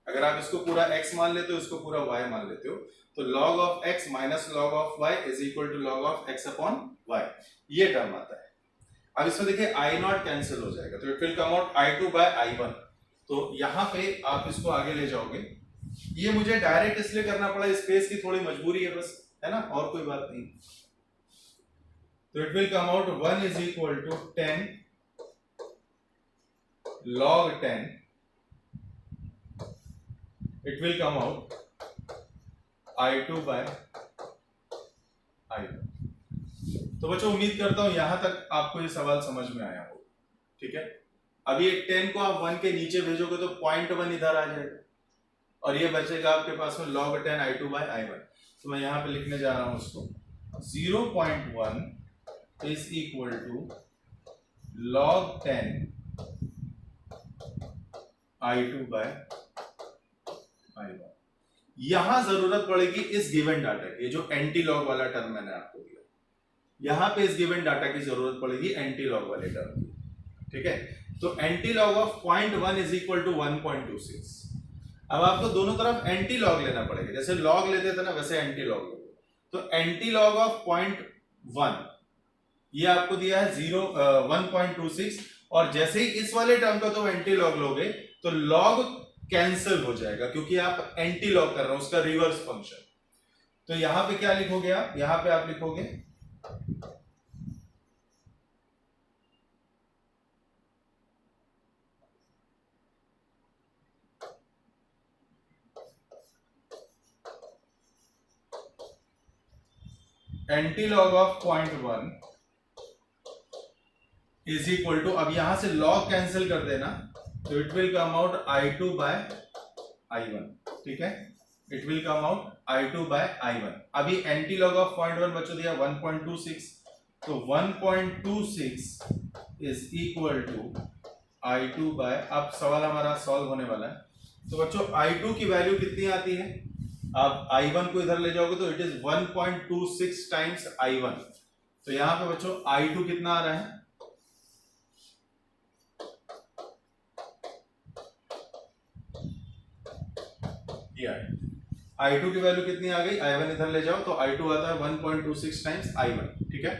अगर आप इसको पूरा x मान लेते हो, इसको पूरा y मान लेते हो, तो log of x minus log of y is equal to log of x upon y, ये टर्म आता है। अब इसमें देखिए I0 कैंसिल हो जाएगा, तो it will come out I2 by I1। तो यहां पे आप इसको आगे ले जाओगे। ये मुझे डायरेक्ट इसलिए करना पड़ा, स्पेस की थोड़ी मजबूरी है बस, है ना, और कोई बात नहीं। तो it will come out 1 is equal to 10 log 10, it will come out I2 by I1। तो बच्चों उम्मीद करता हूं यहां तक आपको ये सवाल समझ में आया हो। ठीक है, अब ये 10 को आप 1 के नीचे भेजोगे तो 0.1 इधर आ जाएगा, और ये बचेगा आपके पास में log 10 I2 by I1। तो मैं यहां पे लिखने जा रहा हूं उसको, 0.1 is equal to log 10 I2 by I1। यहां जरूरत पड़ेगी इस गिवन डाटा की, जो एंटी लॉग वाला टर्म मैंने आपको दिया, यहां पे इस गिवन डाटा की जरूरत पड़ेगी एंटी लॉग वाले टर्म की, ठीक है। तो anti log of 0.1 is equal to 1.26। अब आपको दोनों तरफ एंटी लॉग लेना पड़ेगा, जैसे लॉग लेते थे ना वैसे एंटी लॉग लोगे। तो एंटी लॉग ऑफ 0.1 ये आपको दिया है 1.26, और जैसे ही इस वाले टर्म का तो एंटी लॉग लोगे तो लॉग कैंसिल हो जाएगा, क्योंकि आप एंटी लॉग कर रहे हो उसका रिवर्स फंक्शन। तो यहां पे क्या लिखोगे आप, यहां पे आप लिखोगे anti log of 0.1 is equal to, अब यहां से लॉग कैंसिल कर देना, तो it will come out I2 by I1, ठीक है। It will come out I2 by I1। अभी एंटी लॉग ऑफ 0.1 बच्चों दिया 1.26, तो 1.26 is equal to I2 bye, अब सवाल हमारा सॉल्व होने वाला है। तो बच्चों I2 की वैल्यू कितनी आती है, आप I1 को इधर ले जाओगे तो इट इज 1.26 टाइम्स I1। तो यहां पे बच्चों I2 कितना आ रहा है, I2 की वैल्यू कितनी आ गई, I1 इधर ले जाओ तो I2 आता है 1.26 टाइम्स I1, ठीक है।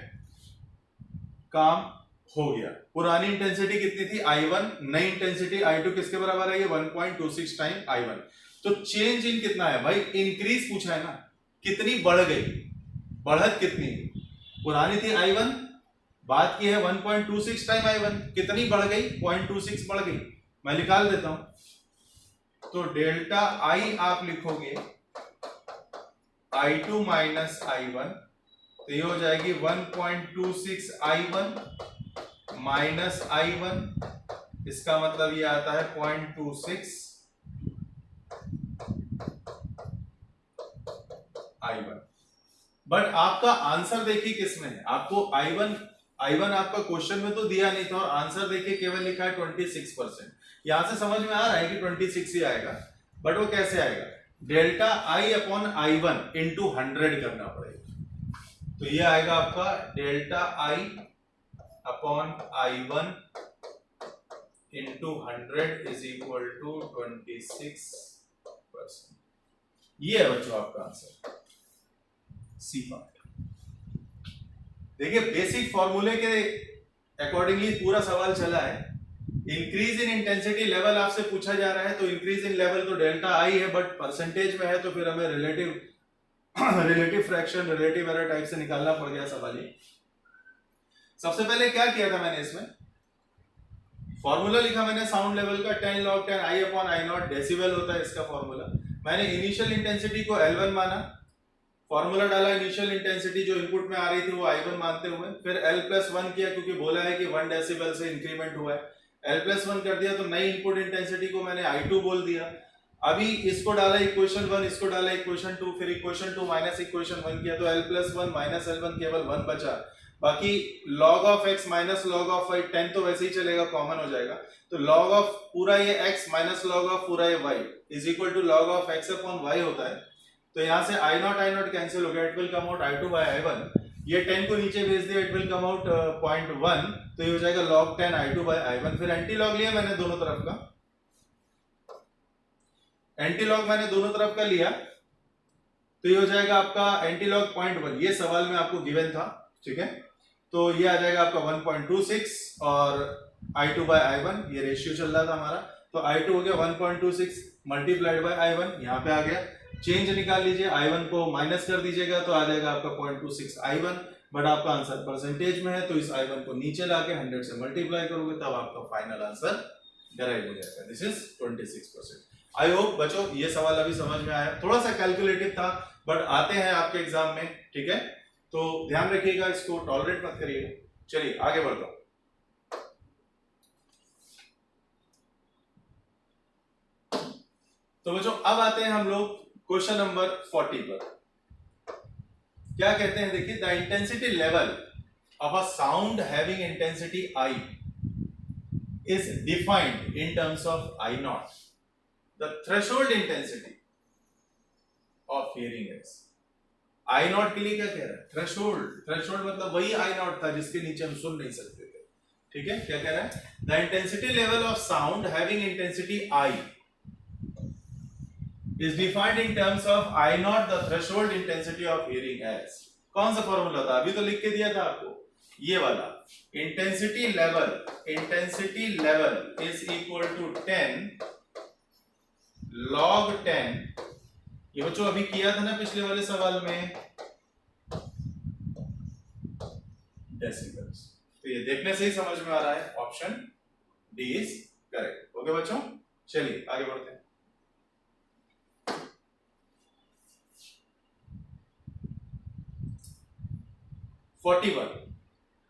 काम हो गया। पुरानी इंटेंसिटी कितनी थी I1, नई इंटेंसिटी I2 किसके बराबर है, ये 1.26 टाइम I1। तो चेंज इन कितना है भाई, इंक्रीज पूछा है ना, कितनी बढ़ गई, बढ़त कितनी, पुरानी थी I1, बात की है 1.26 टाइम I1, कितनी बढ़ गई, 0.26 बढ़ गई। मैं निकाल देता हूं, तो डेल्टा I आप लिखोगे I2 माइनस I1, तो ये हो जाएगी 1.26 I1 माइनस I1, इसका मतलब ये आता है 0.26 I1। बट आपका आंसर देखिए किसमें है, आपको I1 आपका क्वेश्चन में तो दिया नहीं था, और आंसर देखिए केवल लिखा है 26%। यहां से समझ में आ रहा है कि 26 ही आएगा, बट वो कैसे आएगा, delta I upon I1 into 100 करना पड़ेगा। तो ये आएगा आपका delta I upon I1 into 100 is equal to 26%। ये है बच्चों आपका आंसर, सी पार्ट। देखिए बेसिक फॉर्मूले के अकॉर्डिंगली पूरा सवाल चला है। इंक्रीज इन इंटेंसिटी लेवल आपसे पूछा जा रहा है, तो इंक्रीज इन लेवल तो डेल्टा I है, बट परसेंटेज में है तो फिर हमें relative fraction, relative error type से निकालना पड़ गया सवाल ये। सबसे पहले क्या किया था मैंने, इसमें फॉर्मूला लिखा मैंने साउंड लेवल का 10 log 10 I upon I0 decibel होता है इसका फॉर्मूला। मैंने इनिशियल इंटेंसिटी को L1 माना, फॉर्मूला डाला, इनिशियल इंटेंसिटी जो इनपुट में आ रही थी वो I1 मानते हुए, फिर L+1 किया, क्योंकि बोला है कि 1 डेसिबल से इंक्रीमेंट हुआ है, L+1 कर दिया, तो नई इनपुट इंटेंसिटी को मैंने I2 बोल दिया। अभी इसको डाला इक्वेशन 1, इसको डाला इक्वेशन 2, फिर इक्वेशन 2 माइनस इक्वेशन 1 किया, तो L+1 माइनस L1 केवल 1 बचा। बाकी log of x minus log of y, 10 तो वैसे ही चलेगा, कॉमन हो जाएगा, तो log ऑफ पूरा ये x माइनस log ऑफ पूरा ये y is equal to log of x upon y होता है। तो यहां से I0 कैंसिल हो गया, it will come out I2 by I1। ये 10 को नीचे भेज दिया, इट विल कम आउट 0.1, तो ये हो जाएगा log 10 I2 बाय I1। फिर एंटी लॉग लिया मैंने दोनों तरफ का, एंटी लॉग मैंने दोनों तरफ का लिया, तो ये हो जाएगा आपका एंटी लॉग 0.1, ये सवाल में आपको गिवन था, ठीक है। तो ये आ जाएगा आपका 1.26 और I2 बाय I1, ये रेशियो चल रहा था हमारा, तो I2 हो गया 1.26 मल्टीप्लाइड बाय I1, यहाँ पे आ गया। चेंज निकाल लीजिए, I1 को माइनस कर दीजिएगा तो आ जाएगा आपका 0.26 I1, बट आपका आंसर परसेंटेज में है, तो इस I1 को नीचे लाके 100 से मल्टीप्लाई करोगे तब आपका फाइनल आंसर डेराइव हो जाएगा, दिस इज 26%। आई होप बच्चों ये सवाल अभी समझ में आया, थोड़ा सा कैलकुलेटिव था, बट आते हैं आपके एग्जाम में, ठीक है। तो ध्यान रखिएगा, इसको टॉलरेट मत करिएगा। चलिए आगे बढ़ता हूं। तो बच्चों अब आते हैं हम लोग क्वेश्चन नंबर 40 पर। क्या कहते हैं, देखिए, the intensity level of a sound having intensity I is defined in terms of I0. The threshold intensity of hearing as. I naught के लिए क्या कह रहा है? थ्रेशोल्ड। थ्रेशोल्ड मतलब वही आई नॉट था जिसके नीचे हम सुन नहीं सकते थे। ठीक है, क्या कह रहा है? The intensity level of sound having intensity I is defined in terms of I naught the threshold intensity of hearing as. कौन सा फॉर्मूला था? अभी तो लिख के दिया था आपको, ये वाला। Intensity level is equal to 10 log 10, ये बच्चों अभी किया था ना पिछले वाले सवाल में, डेसिबल्स। तो ये देखने से ही समझ में आ रहा है, option D is correct. Okay बच्चों, चलिए आगे बढ़ते हैं।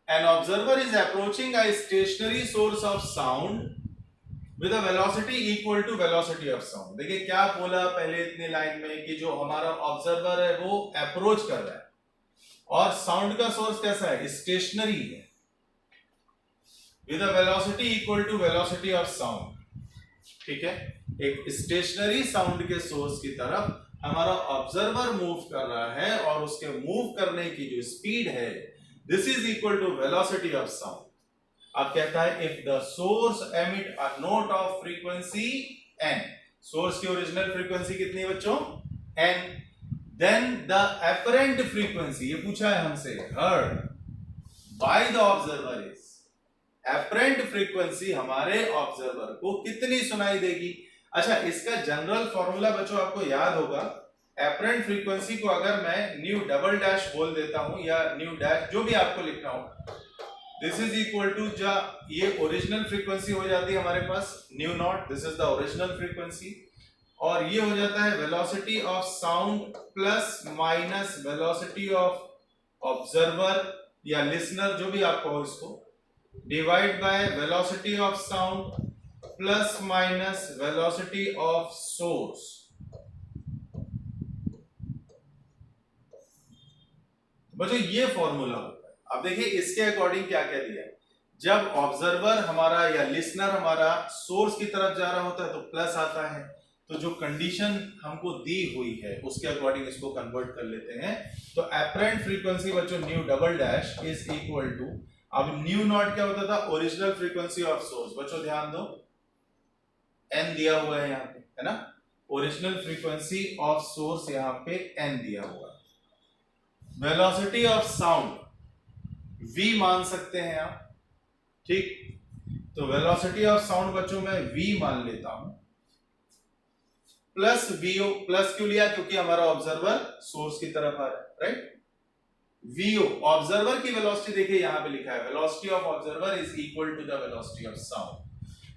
An observer is approaching a stationary source of sound with a velocity equal to velocity of sound। देखिए क्या बोला पहले इतनी लाइन में कि जो हमारा ऑब्जर्वर है वो अप्रोच कर रहा है और साउंड का सोर्स कैसा है? स्टेशनरी है, with a velocity equal to velocity of sound। ठीक है, एक स्टेशनरी साउंड के सोर्स की तरफ हमारा ऑब्जर्वर मूव कर रहा है और उसके मूव करने की जो स्पीड है this is equal to velocity of sound. अब कहता है if the source emit a note of frequency n, source की ओरिजिनल फ्रीक्वेंसी कितनी है बच्चों? n, then the apparent frequency, ये पूछा है हमसे, heard by the observer is, apparent frequency हमारे ऑब्जर्वर को कितनी सुनाई देगी? अच्छा, इसका जनरल फॉर्मूला बच्चों आपको याद होगा। अपरेंट फ्रीक्वेंसी को अगर मैं न्यू डबल डैश बोल देता हूं या न्यू डैश, जो भी आपको लिखना हो, दिस इज इक्वल टू, ये ओरिजिनल फ्रीक्वेंसी हो जाती है हमारे पास nu naught, this is the original frequency, और ये हो जाता है velocity of sound plus minus velocity of observer या लिसनर, जो भी आप कहो इसको, divide by velocity of sound plus minus velocity of source. बच्चों ये फॉर्मूला होता है। अब देखिए इसके अकॉर्डिंग क्या क्या दिया है। जब ऑब्जर्वर हमारा या लिसनर हमारा सोर्स की तरफ जा रहा होता है तो प्लस आता है, तो जो कंडीशन हमको दी हुई है उसके अकॉर्डिंग इसको कन्वर्ट कर लेते हैं। तो अपरेंट फ्रीक्वेंसी बच्चों nu double dash is equal to, अब न्यू नॉट क्या होता था? Original frequency of source. बच्चों ध्यान दो, n दिया हुआ है यहाँ पे, है ना? ओरिजिनल फ्रीक्वेंसी ऑफ सोर्स यहाँ पे n दिया हुआ है। वेलोसिटी ऑफ साउंड v मान सकते हैं आप, ठीक? तो वेलोसिटी ऑफ साउंड बच्चों मैं v मान लेता हूं, प्लस vo, प्लस क्यों लिया? क्योंकि हमारा ऑब्जर्वर सोर्स की तरफ आ रहा है, राइट? vo ऑब्जर्वर की वेलोसिटी देखिए यहां पे लिखा है, velocity of observer is equal to the velocity of sound.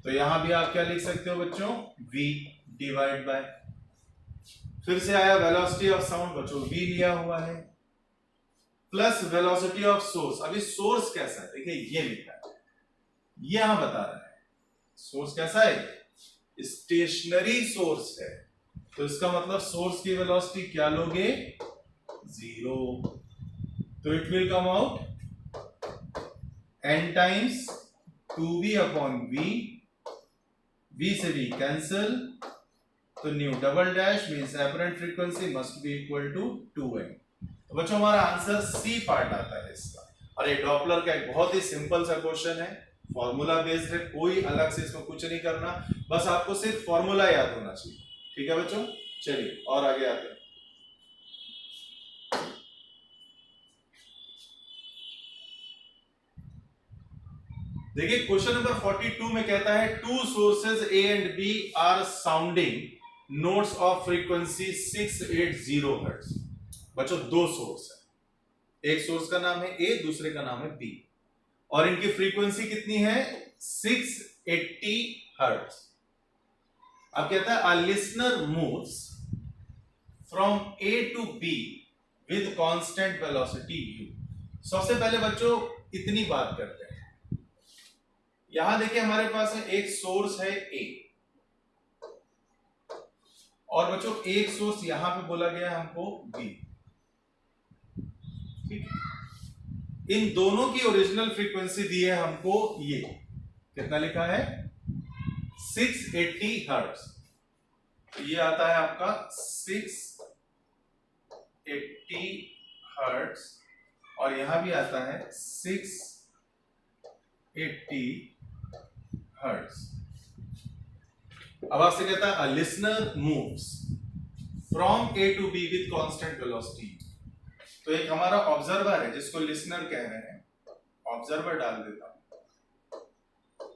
तो यहां भी आप क्या लिख सकते हो बच्चों? v डिवाइड बाय, फिर से आया वेलोसिटी ऑफ साउंड बच्चों, v लिया हुआ है, प्लस वेलोसिटी ऑफ सोर्स। अभी सोर्स कैसा है देखिए, ये लिखा है, ये यहां बता रहा है सोर्स कैसा है, स्टेशनरी सोर्स है, तो इसका मतलब सोर्स की वेलोसिटी क्या लोगे? 0। तो इट विल कम आउट n times 2v upon v, v से v कैंसल, तो nu double dash means apparent frequency must be equal to 2n। तो बच्चों हमारा आंसर सी पार्ट आता है इसका। और ये डॉपलर का एक बहुत ही सिंपल सा क्वेश्चन है, फॉर्मूला बेस्ड है, कोई अलग से इसमें कुछ नहीं करना, बस आपको सिर्फ फॉर्मूला याद होना चाहिए। ठीक है बच्चों, चलिए और आगे आते हैं। देखिए क्वेश्चन नंबर 42 में कहता है two sources A and B are sounding notes of frequency 680 hertz. बच्चों दो सोर्स है, एक सोर्स का नाम है ए, दूसरे का नाम है बी, और इनकी फ्रीक्वेंसी कितनी है? 680 हर्ट्ज। अब कहता है a listener moves from A to B with constant velocity u। सबसे पहले बच्चों इतनी बात करते हैं, यहां देखिए हमारे पास है एक सोर्स है ए, और बच्चों एक सोर्स यहां पे बोला गया है हमको बी। ठीक है, इन दोनों की ओरिजिनल फ्रीक्वेंसी दी है हमको, ये कितना लिखा है? 680 हर्ट्ज। तो ये आता है आपका 680 80 हर्ट्ज और यहां भी आता है 680 हर्ट्ज। अब आपसे कहता है listener moves from A to B with constant velocity. तो एक हमारा ऑब्जर्वर है जिसको लिसनर कह रहे हैं, ऑब्जर्वर डाल देता हूं,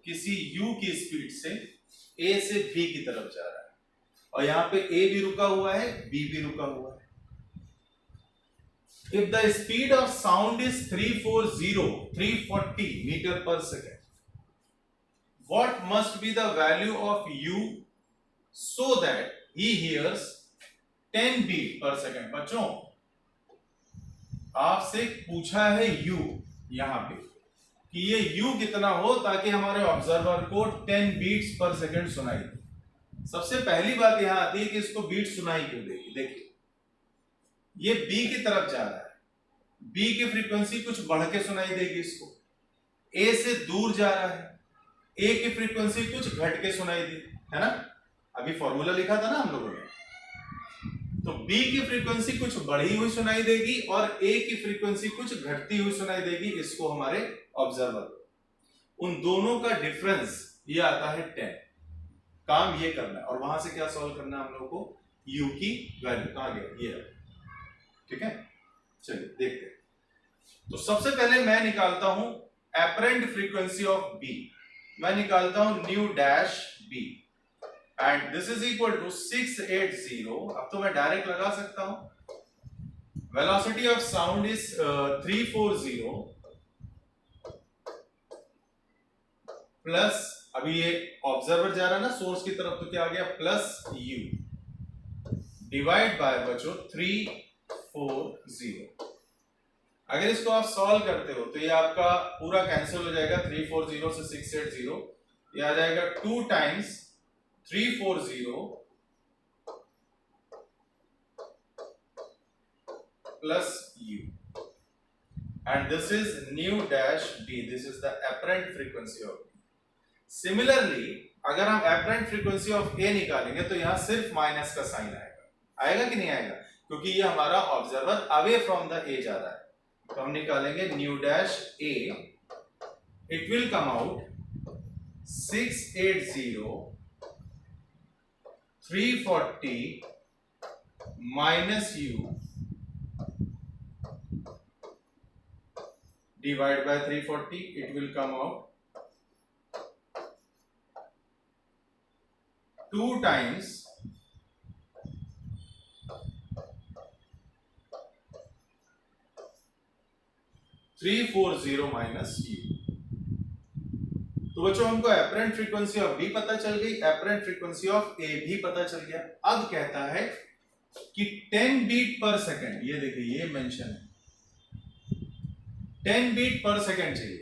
किसी u की स्पीड से a से b की तरफ जा रहा है और यहां पे a भी रुका हुआ है, b भी रुका हुआ है। If the speed of sound is 340 meter per second, what must be the value of u so that he hears 10 beat per second? बच्चों आपसे पूछा है u यहां पे कि ये u कितना हो ताकि हमारे ऑब्जर्वर को 10 बीट्स पर सेकंड सुनाई दे। सबसे पहली बात यहां आती है कि इसको बीट सुनाई क्यों देगी। देखिए ये b की तरफ जा रहा है, b की फ्रीक्वेंसी कुछ बढ़ के सुनाई देगी इसको, a से दूर जा रहा है, a की फ्रीक्वेंसी कुछ घट के सुनाई दी, है ना। अभी फॉर्मूला लिखा था ना हम लोगों ने, तो b की फ्रीक्वेंसी कुछ बढ़ी हुई सुनाई देगी और a की फ्रीक्वेंसी कुछ घटती हुई सुनाई देगी इसको हमारे ऑब्जर्वर। उन दोनों का डिफरेंस ये आता है 10। काम ये करना है और वहां से क्या सॉल्व करना है हम लोगों को, u की वैल्यू कहां गया, ये ठीक है। चलिए देखते हैं। तो सबसे पहले मैं निकालता हूं एपरेंट फ्रीक्वेंसी ऑफ b, मैं निकालता हूं nu dash b and this is equal to 680। अब तो मैं डायरेक्ट लगा सकता हूं, velocity of sound is 340 plus, अभी ये ऑब्जर्वर जा रहा है ना सोर्स की तरफ, तो क्या आ गया प्लस u डिवाइड बाय बच्चों 340। अगर इसको आप सॉल्व करते हो तो ये आपका पूरा कैंसिल हो जाएगा, 340 से 680 ये आ जाएगा 2 times 340 plus u and this is nu dash b, this is the apparent frequency of b. Similarly अगर हम apparent frequency of a निकालेंगे तो यहां सिर्फ माइनस का साइन आएगा, आएगा कि नहीं आएगा, क्योंकि ये हमारा ऑब्जर्वर अवे फ्रॉम द ए जा रहा है। तो हम निकालेंगे new dash a, it will come out 680 340 minus u divide by 340, it will come out 2 times 340 minus u। तो बच्चों हमको एपरेंट फ्रीक्वेंसी ऑफ b पता चल गई, एपरेंट फ्रीक्वेंसी ऑफ a भी पता चल गया। अब कहता है कि 10 बीट पर सेकंड, ये देखिए ये मेंशन है 10 बीट पर सेकंड चाहिए।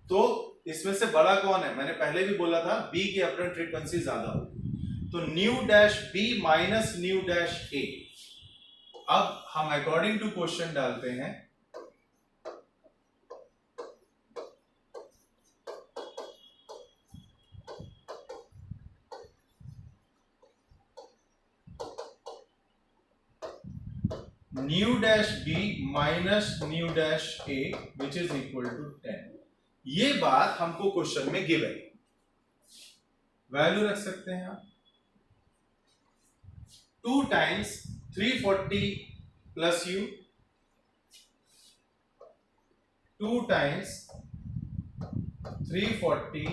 तो इसमें से बड़ा कौन है, मैंने पहले भी बोला था b की एपरेंट फ्रीक्वेंसी ज्यादा होगी, तो nu dash b minus nu dash a। अब हम अकॉर्डिंग टू क्वेश्चन डालते हैं nu dash b minus nu dash a which is equal to 10। ये बात हमको क्वेश्चन में गिवन, वैल्यू रख सकते हैं आप 2 times 340 plus u, 2 times 340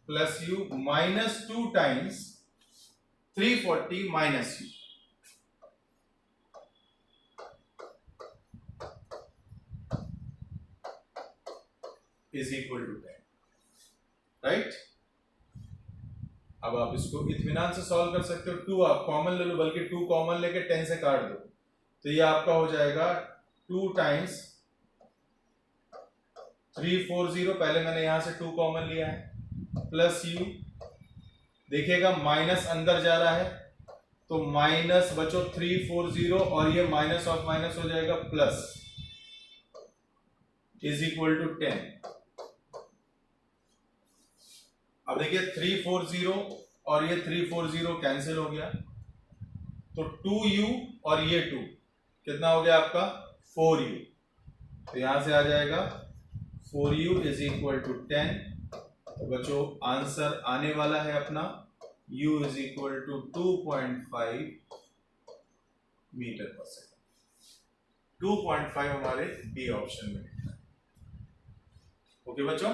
plus u minus 2 times 340 minus u is equal to 10, right. अब आप इसको इत्मीनान से सॉल्व कर सकते हो, 2 आप कॉमन ले लो, बल्कि 2 कॉमन लेके 10 से काट दो, तो ये आपका हो जाएगा 2 टाइम्स 340, पहले मैंने यहां से 2 कॉमन लिया है, प्लस u, देखिएगा माइनस अंदर जा रहा है तो माइनस बचो 340 और ये माइनस ऑफ माइनस हो जाएगा प्लस, इज इक्वल टू 10। अब देखिए 340 और ये 340 कैंसिल हो गया, तो 2u और ये 2 कितना हो गया आपका 4u। तो यहां से आ जाएगा 4u इज इक्वल टू 10। तो बच्चों आंसर आने वाला है अपना u is equal to 2.5 metre per second. 2.5 हमारे बी ऑप्शन में लिखा है। ओके बच्चों,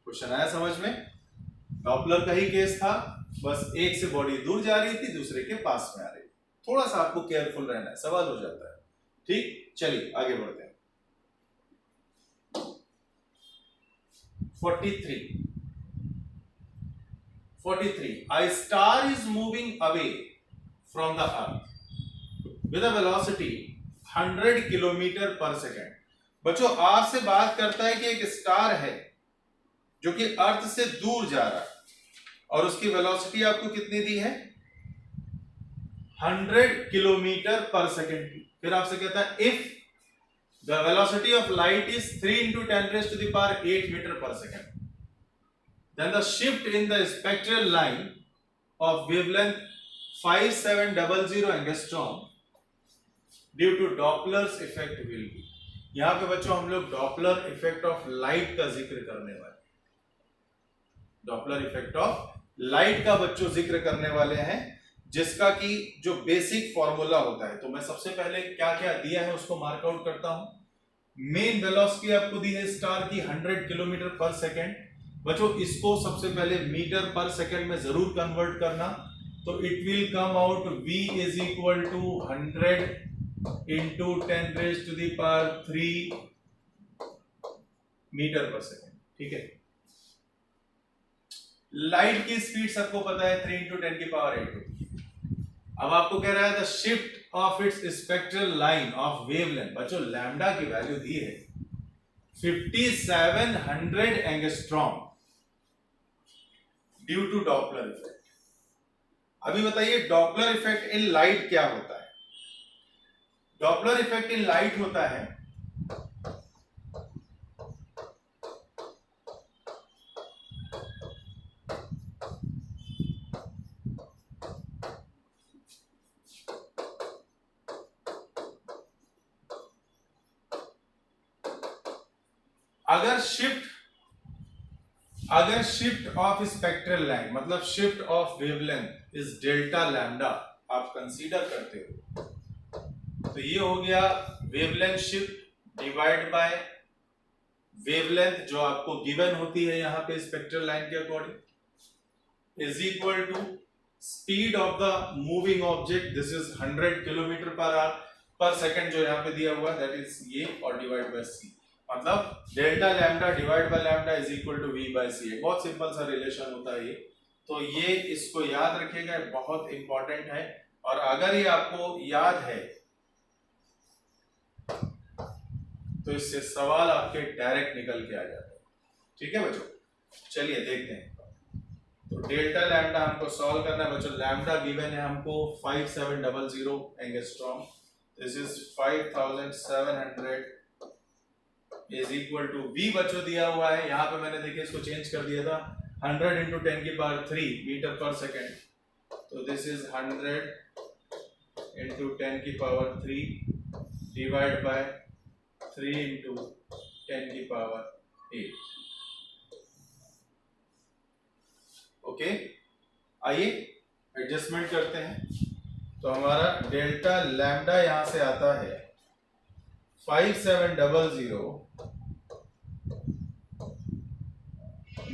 क्वेश्चन आया समझ में? डॉपलर का ही केस था, बस एक से बॉडी दूर जा रही थी, दूसरे के पास में आ रही थी। थोड़ा सा आपको केयरफुल रहना है, सवाल हो जाता है। ठीक, चलिए आगे बढ़ते हैं। 43 a star is moving away from the earth with a velocity 100 kilometre per second. बच्चों आपसे बात करता है कि एक स्टार है जो कि अर्थ से दूर जा रहा है और उसकी वेलोसिटी आपको कितनी दी है 100 किलोमीटर पर सेकेंड की। फिर आपसे कहता है if the velocity of light is 3 into 10 raised to the power 8 metre per second, then the shift in the spectral line of wavelength 5700 angstrom due to Doppler's effect will be। यहां पे बच्चों हम लोग डॉपलर इफेक्ट ऑफ लाइट का जिक्र करने वाले, Doppler effect of light का बच्चों जिक्र करने वाले हैं, जिसका कि जो बेसिक फॉर्मूला होता है। तो मैं सबसे पहले क्या क्या दिया है उसको मार्क आउट करता हूं। मेन वेलोसिटी आपको दी है स्टार की 100 किलोमीटर पर सेकेंड। बच्चों इसको सबसे पहले मीटर पर सेकेंड में जरूर कन्वर्ट करना, तो it will come out v is equal to 100 into 10 raise to the power 3 metre per second. ठीक है, लाइट की स्पीड सबको पता है 3 इंटू 10 की पावर 8 होती है। अब आपको कह रहा है the shift of its spectral line of wavelength. बच्चों लैम्डा की वैल्यू दी है 5700 angstrom due to Doppler effect. अभी बताइए डॉपलर इफेक्ट इन लाइट क्या होता है? डॉपलर इफेक्ट इन लाइट होता है अगर शिफ्ट ऑफ स्पेक्ट्रल लाइन मतलब shift of wavelength is delta lambda आप कंसीडर करते हो, तो ये हो गया wavelength shift divide by wavelength जो आपको गिवन होती है यहां पे स्पेक्ट्रल लाइन के according is equal to speed of the moving object, this is 100 kilometre per second जो यहां पे दिया हुआ दैट इज ये, और डिवाइड बाय सी, मतलब delta lambda divide by lambda is equal to V by C. बहुत सिंपल सा रिलेशन होता है ये, तो ये इसको याद रखिएगा, बहुत इंपॉर्टेंट है। और अगर ये आपको याद है तो इससे सवाल आपके डायरेक्ट निकल के आ जाते हैं। ठीक है बच्चों, चलिए देखते हैं। तो डेल्टा लैम्डा हमको सॉल्व करना है बच्चों। लैम्डा गिवन है हमको 5700 angstrom, this is 5700 is equal to v बच्चों दिया हुआ है, यहां पे मैंने देखिए इसको चेंज कर दिया था 100 इंटू 10 की पावर 3 मीटर पर सेकेंड, तो दिस इज 100 इंटू 10 की पावर 3 डिवाइड बाय 3 इंटू 10 की पावर 8। ओके, आइए एडजस्टमेंट करते हैं। तो हमारा डेल्टा लैम्डा यहां से आता है 5700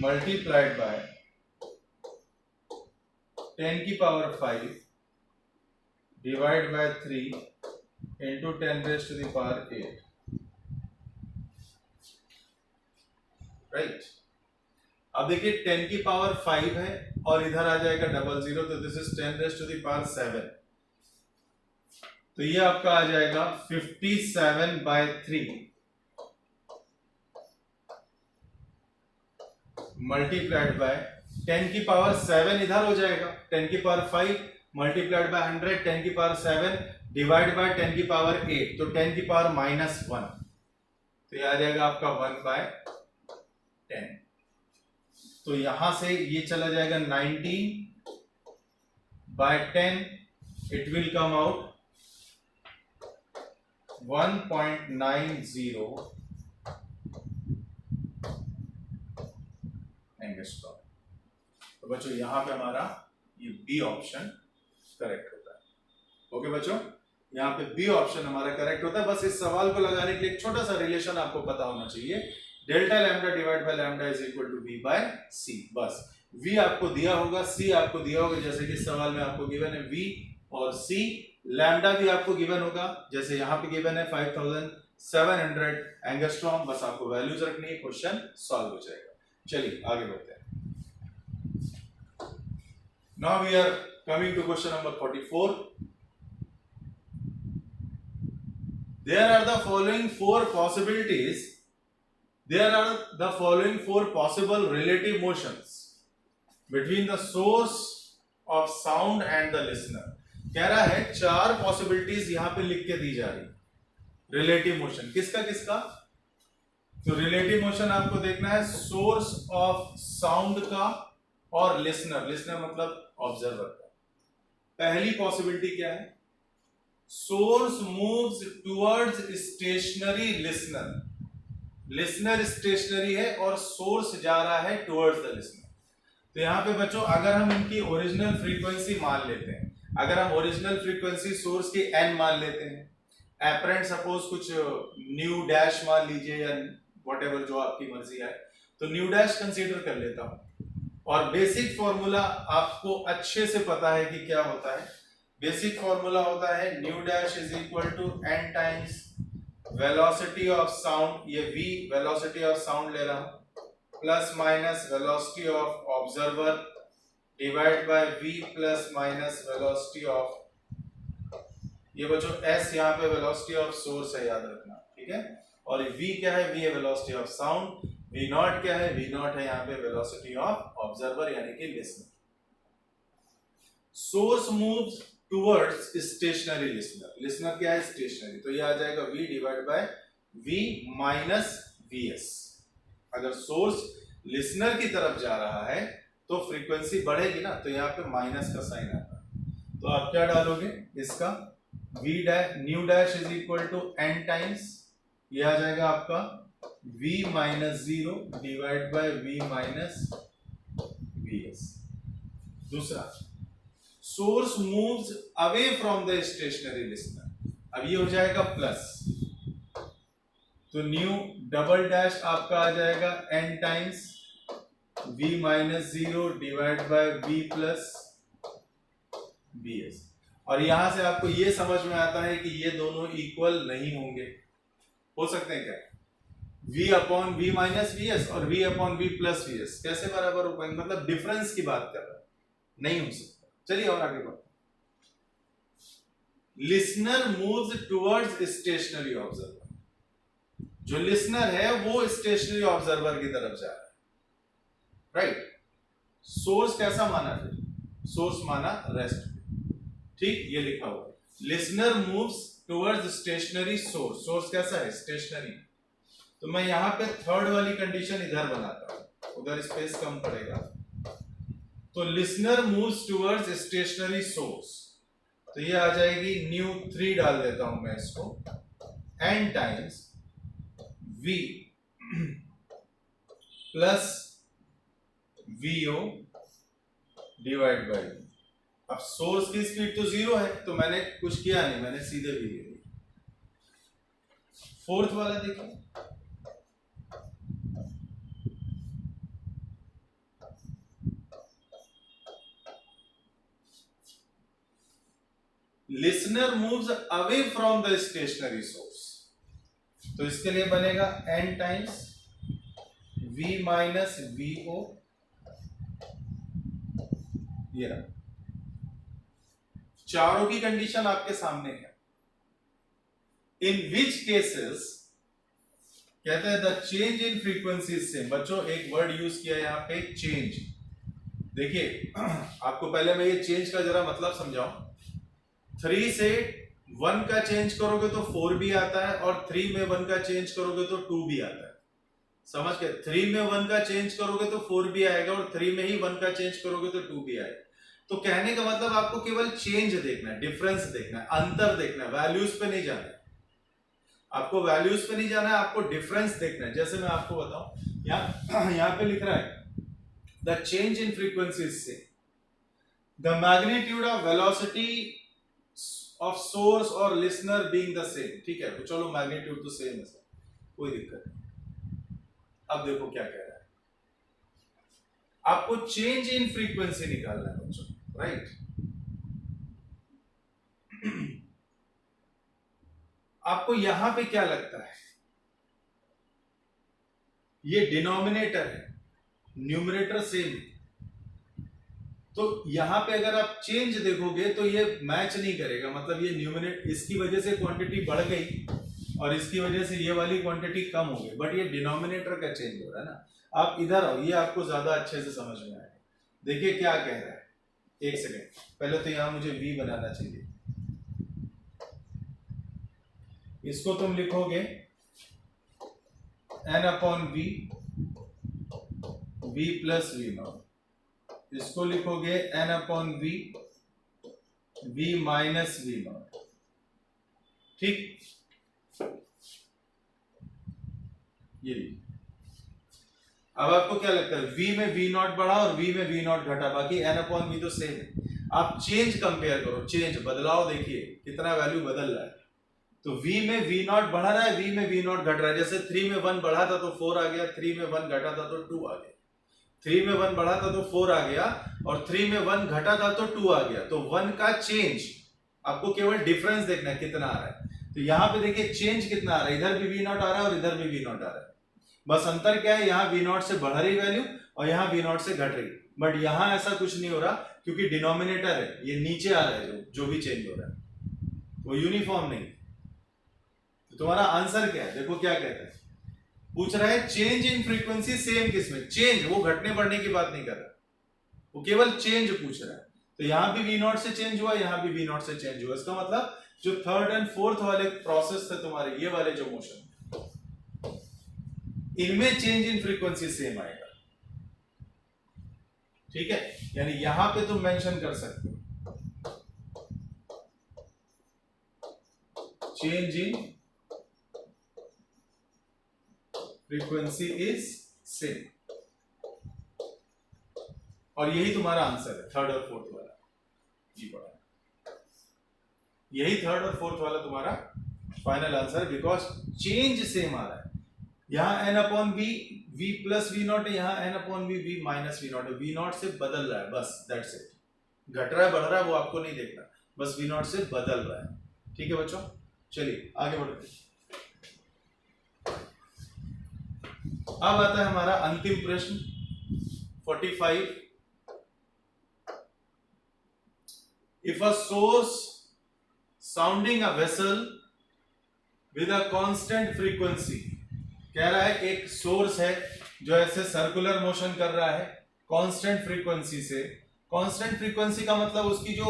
मल्टीप्लाइड बाय 10 की power 5 divide by 3 into 10 raise to the power 8, right. अब देखिए 10 की पावर 5 है और इधर आ जाएगा 00, तो this is 10 raise to the power 7, तो ये आपका आ जाएगा 57/3 मल्टीप्लाइड बाय 10 की पावर 7 इधर हो जाएगा, 10 की पावर 5 मल्टीप्लाइड बाय 100 10 की पावर 7 डिवाइड बाय 10 की पावर 8, तो 10 की पावर -1, तो ये आ जाएगा आपका 1/10। तो यहां से ये चला जाएगा 19/10 it will come out 1.90 angstrom. तो बच्चों यहां पे हमारा ये बी ऑप्शन करेक्ट होता है। ओके बच्चों, यहाँ पे बी ऑप्शन हमारा करेक्ट होता है। बस इस सवाल को लगाने के लिए एक छोटा सा रिलेशन आपको पता होना चाहिए, delta lambda divide by lambda is equal to B by C. बस v आपको दिया होगा, c आपको दिया होगा, जैसे कि सवाल में आपको गिवन है v और c। लैम्डा भी आपको गिवन होगा, जैसे यहाँ पे गिवन है 5700 एंगस्ट्रॉम। बस आपको वैल्यूज रखनी है, क्वेश्चन सॉल्व हो जाएगा। चलिए आगे बढ़ते हैं। Now we are coming to question number 44। There are the following four possibilities. There are the following four possible relative motions between the source of sound and the listener. कह रहा है चार पॉसिबिलिटीज यहां पे लिख के दी जा रही। रिलेटिव मोशन किसका किसका? तो रिलेटिव मोशन आपको देखना है सोर्स ऑफ साउंड का और लिसनर, लिसनर मतलब ऑब्जर्वर का। पहली पॉसिबिलिटी क्या है? Source moves towards stationary listener. Listener stationary है और सोर्स जा रहा है टुवर्ड्स द लिसनर। तो यहां पे बच्चों अगर हम इनकी ओरिजिनल फ्रीक्वेंसी मान लेते हैं, अगर हम ओरिजिनल फ्रीक्वेंसी सोर्स की n मान लेते हैं, एपरेंट सपोज कुछ न्यू डैश मान लीजिए या व्हाटएवर जो आपकी मर्जी है, तो न्यू डैश कंसीडर कर लेता हूं। और बेसिक फॉर्मूला आपको अच्छे से पता है कि क्या होता है। बेसिक फॉर्मूला होता है nu dash is equal to n times velocity of sound, ये v वेलोसिटी ऑफ साउंड ले रहा हूं, plus minus velocity of observer divide by v plus minus velocity of, ये बच्चों s यहाँ पे वेलोसिटी ऑफ सोर्स है, याद रखना, ठीक है। और v क्या है? v है velocity of sound. v not क्या है? v नॉट है यहाँ पे वेलोसिटी ऑफ ऑब्जर्वर यानी कि listener. Source moves towards stationary listener, listener क्या है? स्टेशनरी। तो ये आ जाएगा v divide by v minus vs। अगर सोर्स लिसनर की तरफ जा रहा है तो फ्रीक्वेंसी बढ़ेगी ना, तो यहाँ पे माइनस का साइन आता है। तो आप क्या डालोगे? इसका v dash nu dash is equal to n times, ये आ जाएगा आपका v minus 0 divide by v minus vs। दूसरा, source moves away from the stationary listener, अब ये हो जाएगा प्लस, तो न्यू डबल डैश आपका आ जाएगा n times v minus 0 divide by v plus vs। और यहां से आपको ये समझ में आता है कि ये दोनों इक्वल नहीं होंगे। हो सकते हैं क्या? v upon v minus vs और v upon v plus vs कैसे बराबर हो पाएंगे? मतलब डिफरेंस की बात कर रहा है, नहीं हो सकता। चलिए और आगे बढ़ते हैं। Listener moves towards stationary observer, जो लिसनर है वो स्टेशनरी ऑब्जर्वर की तरफ जा रहा है, राइट। सोर्स कैसा माना? फिर सोर्स माना रेस्ट, ठीक, ये लिखा हुआ है। Listener moves towards stationary source, source कैसा है? स्टेशनरी। तो मैं यहां पे थर्ड वाली कंडीशन इधर बनाता हूं, उधर स्पेस कम पड़ेगा। तो listener moves towards stationary source, तो ये आ जाएगी न्यू 3 डाल देता हूं मैं इसको, n times v plus vo divide by v। अब सोर्स की स्पीड तो 0 है, तो मैंने कुछ किया नहीं, मैंने सीधे v ले लिया। फोर्थ वाला देखिए, listener moves away from the stationary source, तो इसके लिए बनेगा n times v minus vo, ये रहा। चारों की कंडीशन आपके सामने है। इन विच केसेस कहते हैं the change in frequency same. बच्चों एक वर्ड यूज किया यहां पे, चेंज। देखिए आपको पहले मैं ये चेंज का जरा मतलब समझाऊं। 3 से 1 का चेंज करोगे तो 4 भी आता है, और 3 में 1 का चेंज करोगे तो 2 भी आता है। समझ गए? 3 में 1 का चेंज करोगे तो 4 भी आएगा, और 3 में ही 1 का चेंज करोगे तो 2 भी आएगा। तो कहने का मतलब आपको केवल चेंज देखना है, डिफरेंस देखना है, अंतर देखना है, वैल्यूज पे नहीं जाना है। आपको वैल्यूज पे नहीं जाना है, आपको डिफरेंस देखना है। जैसे मैं आपको बताऊं, यहाँ पे लिख रहा है द चेंज इन फ्रीक्वेंसी से the magnitude of velocity of source और लिसनर बीइंग द सेम। ठीक है, तो चलो मैग्नीट्यूड तो सेम है सर, कोई दिक्कत नहीं। अब देखो क्या कह रहा है, आपको चेंज इन फ्रीक्वेंसी निकालना है बच्चों, राइट। आपको यहां पे क्या लगता है, ये डिनोमिनेटर है, न्यूमरेटर सेम है, तो यहां पे अगर आप चेंज देखोगे तो ये मैच नहीं करेगा। मतलब ये न्यूमरेटर, इसकी वजह से क्वांटिटी बढ़ गई और इसकी वजह से ये वाली क्वांटिटी कम हो गई, बट ये डिनोमिनेटर का चेंज हो रहा है ना। आप इधर आओ, ये आपको ज्यादा अच्छे से समझ में आएगा। देखिए क्या कह रहा है, एक सेकेंड, पहले तो यहां मुझे v बनाना चाहिए। इसको तुम लिखोगे n/v, v plus v not. इसको लिखोगे n/v, v minus v not. ठीक, ये अब आपको क्या लगता है, v में v नॉट बढ़ा और v में v नॉट घटा, बाकी n/v तो सेम है। आप चेंज कंपेयर करो, चेंज बदलाव देखिए कितना वैल्यू बदल रहा है। तो v में v नॉट बढ़ा रहा है, v में v नॉट घट रहा है। जैसे 3 में 1 बढ़ा था तो 4 आ गया, 3 में 1 घटा था तो 2 आ गया, 3 में 1 बढ़ा था तो 4 आ गया, और 3 में 1 घटा था तो 2 आ गया। तो 1 का चेंज, आपको केवल डिफरेंस देखना है कितना आ रहा है। तो यहाँ पे देखिए चेंज कितना आ रहा है, इधर भी v नॉट आ रहा है और इधर भी v नॉट आ रहा है। बस अंतर क्या है, यहाँ v नॉट से बढ़ रही वैल्यू और यहाँ v नॉट से घट रही। बट यहाँ ऐसा कुछ नहीं हो रहा क्योंकि डिनोमिनेटर है, ये नीचे आ रहा है, जो भी चेंज हो रहा है वो यूनिफॉर्म नहीं। तो तुम्हारा आंसर क्या है, देखो क्या कहता है, पूछ रहा है चेंज इन फ्रीक्वेंसी सेम किसमें, चेंज, वो घटने बढ़ने की बात नहीं कर रहा, वो केवल चेंज पूछ रहा है। तो यहां भी v नॉट से चेंज हुआ, यहां भी v नॉट से चेंज हुआ। इसका मतलब जो थर्ड एंड फोर्थ वाले प्रोसेस थे तुम्हारे, ये वाले जो मोशन, इनमें चेंज इन फ्रीक्वेंसी सेम आएगा। ठीक है, यानी यहां पे तुम मेंशन कर सकते हो change in frequency is same, और यही तुम्हारा आंसर है, थर्ड और फोर्थ वाला। जी पढ़ा, यही थर्ड और फोर्थ वाला तुम्हारा फाइनल आंसर है, बिकॉज चेंज सेम आ रहा है। यहाँ n/v, v plus v not है, यहाँ n/v, v minus v not है। v नॉट से बदल रहा है, बस दैट्स इट। घट रहा है बढ़ रहा है वो आपको नहीं देखना, बस v नॉट से बदल रहा है। ठीक है बच्चों, चलिए आगे बढ़ते हैं। अब आता है हमारा अंतिम प्रश्न 45। If a source sounding a vessel with a constant frequency, कह रहा है एक सोर्स है जो ऐसे सर्कुलर मोशन कर रहा है कांस्टेंट फ्रीक्वेंसी से। कांस्टेंट फ्रीक्वेंसी का मतलब उसकी जो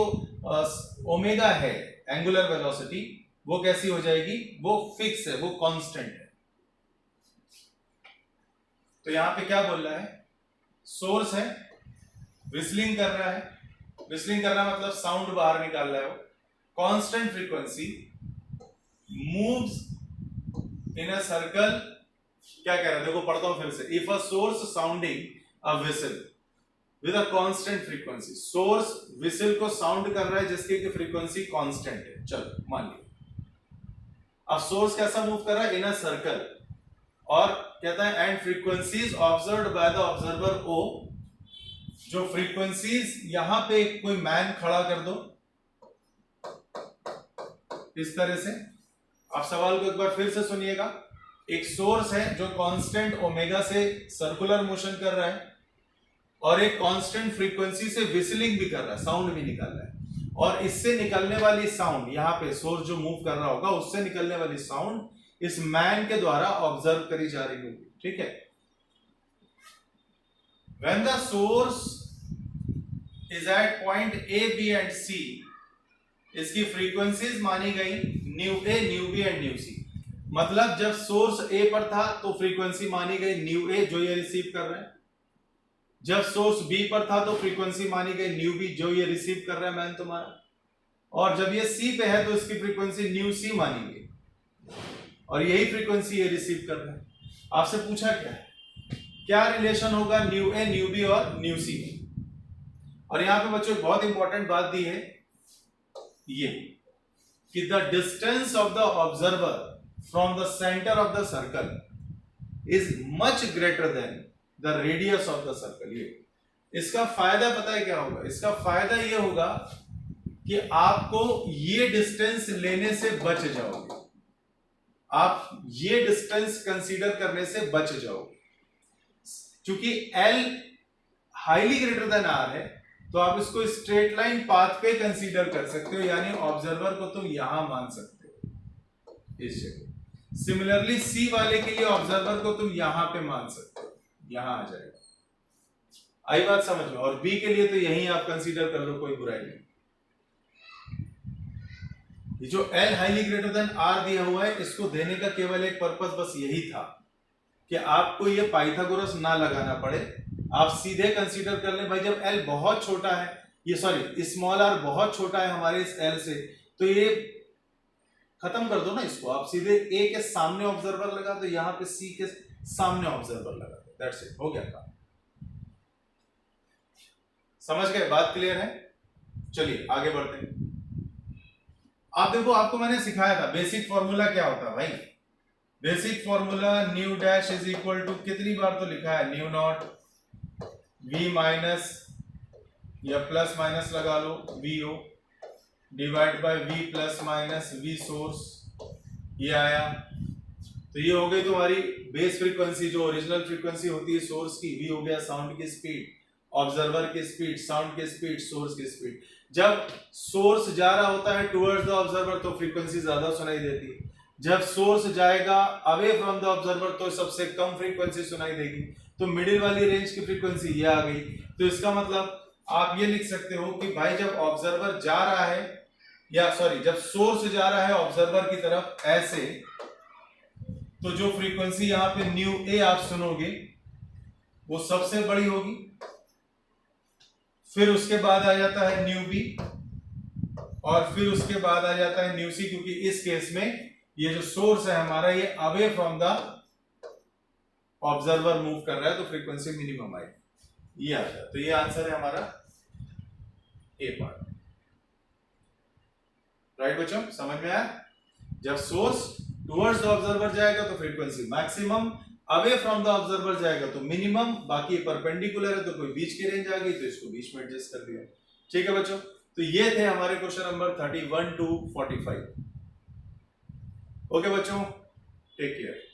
ओमेगा है, एंगुलर वेलोसिटी, वो कैसी हो जाएगी, वो फिक्स है, वो कांस्टेंट है। तो यहां पे क्या बोल रहा है, सोर्स है, विस्लिंग कर रहा है, विस्लिंग करना मतलब साउंड बाहर निकाल रहा है वो, constant frequency, moves in a circle. क्या कह रहा है, देखो पढ़ता हूं फिर से। If a source sounding a whistle with a constant frequency, source whistle को साउंड कर रहा है जिसकी की फ्रीक्वेंसी कांस्टेंट है। चलो मान लिया। अब सोर्स कैसा मूव कर रहा है, इन अ सर्कल, और कहता है and frequencies observed by the observer O. जो फ्रीक्वेंसीज, यहां पे कोई मैन खड़ा कर दो इस तरह से। आप सवाल को एक बार फिर से सुनिएगा। एक सोर्स है जो कांस्टेंट ओमेगा से सर्कुलर मोशन कर रहा है और एक कांस्टेंट फ्रीक्वेंसी से विसलिंग भी कर रहा है, साउंड भी निकाल रहा है, और इससे निकलने वाली साउंड, यहां पे सोर्स जो मूव कर रहा होगा उससे निकलने वाली साउंड इस मैन के द्वारा ऑब्जर्व करी जा रही होगी। ठीक है, when the source is at point A, B and C, इसकी फ्रीक्वेंसीज मानी गई nu A, nu B and nu C. मतलब जब सोर्स ए पर था तो फ्रीक्वेंसी मानी गई न्यू ए जो ये रिसीव कर रहे हैं, जब सोर्स बी पर था तो फ्रीक्वेंसी मानी गई न्यू बी, जो ये रिसीव कर रहा है मैन तुम्हारा, और जब ये सी पे है तो इसकी फ्रीक्वेंसी न्यू सी मानी गई, और यही फ्रीक्वेंसी ये रिसीव कर रहा है। आपसे पूछा क्या रिलेशन होगा न्यू ए, न्यू बी और न्यू सी। और यहां पे बच्चों बहुत इंपॉर्टेंट बात दी है ये कि the distance of the observer from the centre of the circle is much greater than the radius of the circle. ये इसका फायदा पता है क्या होगा? इसका फायदा ये होगा कि आपको ये डिस्टेंस लेने से बच जाओगे, आप ये डिस्टेंस कंसीडर करने से बच जाओगे। क्योंकि L highly greater than R है तो आप इसको स्ट्रेट लाइन पाथ पे कंसीडर कर सकते हो, यानी ऑब्जर्वर को तुम यहां मान सकते हो इस जगह। सिमिलरली C वाले के लिए ऑब्जर्वर को तुम यहां पे मान सकते हो, यहां आ जाएगा। आई बात समझ में? और B के लिए तो यहीं आप कंसीडर कर लो, कोई बुराई नहीं। ये जो L highly greater than R दिया हुआ है, इसको देने का केवल एक पर्पस बस यही था कि आपको ये पाइथागोरस ना लगाना पड़े, आप सीधे कंसीडर कर ले भाई जब L बहुत छोटा है, ये सॉरी स्मॉल r बहुत छोटा है हमारे इस L से, तो ये खत्म कर दो ना इसको, आप सीधे A के सामने ऑब्जर्वर लगा दो, यहां पे C के सामने ऑब्जर्वर लगा दो, दैट्स इट, हो गया काम। समझ गए? बात क्लियर है? चलिए आगे बढ़ते हैं। आप देखो, आपको मैंने सिखाया था बेसिक फॉर्मूला क्या होता है भाई। Basic formula nu dash is equal to, कितनी बार तो लिखा है, न्यू नॉट V माइनस या प्लस माइनस लगा लो VO divide by V plus minus V source, ये आया। तो ये हो गई तुम्हारी बेस फ्रीक्वेंसी, जो ओरिजिनल फ्रीक्वेंसी होती है सोर्स की। V हो गया साउंड की स्पीड, ऑब्जर्वर की स्पीड, साउंड की स्पीड, सोर्स की स्पीड। जब सोर्स जा रहा होता है टुवर्ड्स द ऑब्जर्वर तो फ्रीक्वेंसी ज्यादा सुनाई देती है, जब सोर्स जाएगा अवे फ्रॉम द ऑब्जर्वर तो सबसे कम फ्रीक्वेंसी सुनाई देगी। तो मिडिल वाली रेंज की फ्रीक्वेंसी ये आ गई। तो इसका मतलब आप ये लिख सकते हो कि भाई जब ऑब्जर्वर जा रहा है, या सॉरी जब सोर्स जा रहा है ऑब्जर्वर की तरफ ऐसे, तो जो फ्रीक्वेंसी यहाँ पे न्यू ए आप सुनोगे वो सबसे बड़ी होगी। फिर उसके बाद आ जाता है न्यू बी, और फिर उसके बाद आ जाता है न्यू सी, क्योंकि इस केस में ये जो सोर्स है हमारा ये away from the observer move कर रहा है, तो फ्रीक्वेंसी मिनिमम आएगी, ये आ जाए। तो ये आंसर है हमारा ए पार्ट। राइट बच्चों, समझ में आया? जब सोर्स टुवर्ड्स द ऑब्जर्वर जाएगा तो frequency maximum, away from the observer जाएगा तो मिनिमम, बाकी परपेंडिकुलर है तो कोई बीच की रेंज आ गई तो इसको बीच में एडजस्ट कर दिया। ठीक है बच्चों, तो ये थे हमारे क्वेश्चन नंबर 31 to 45। ओके बच्चों, टेक केयर।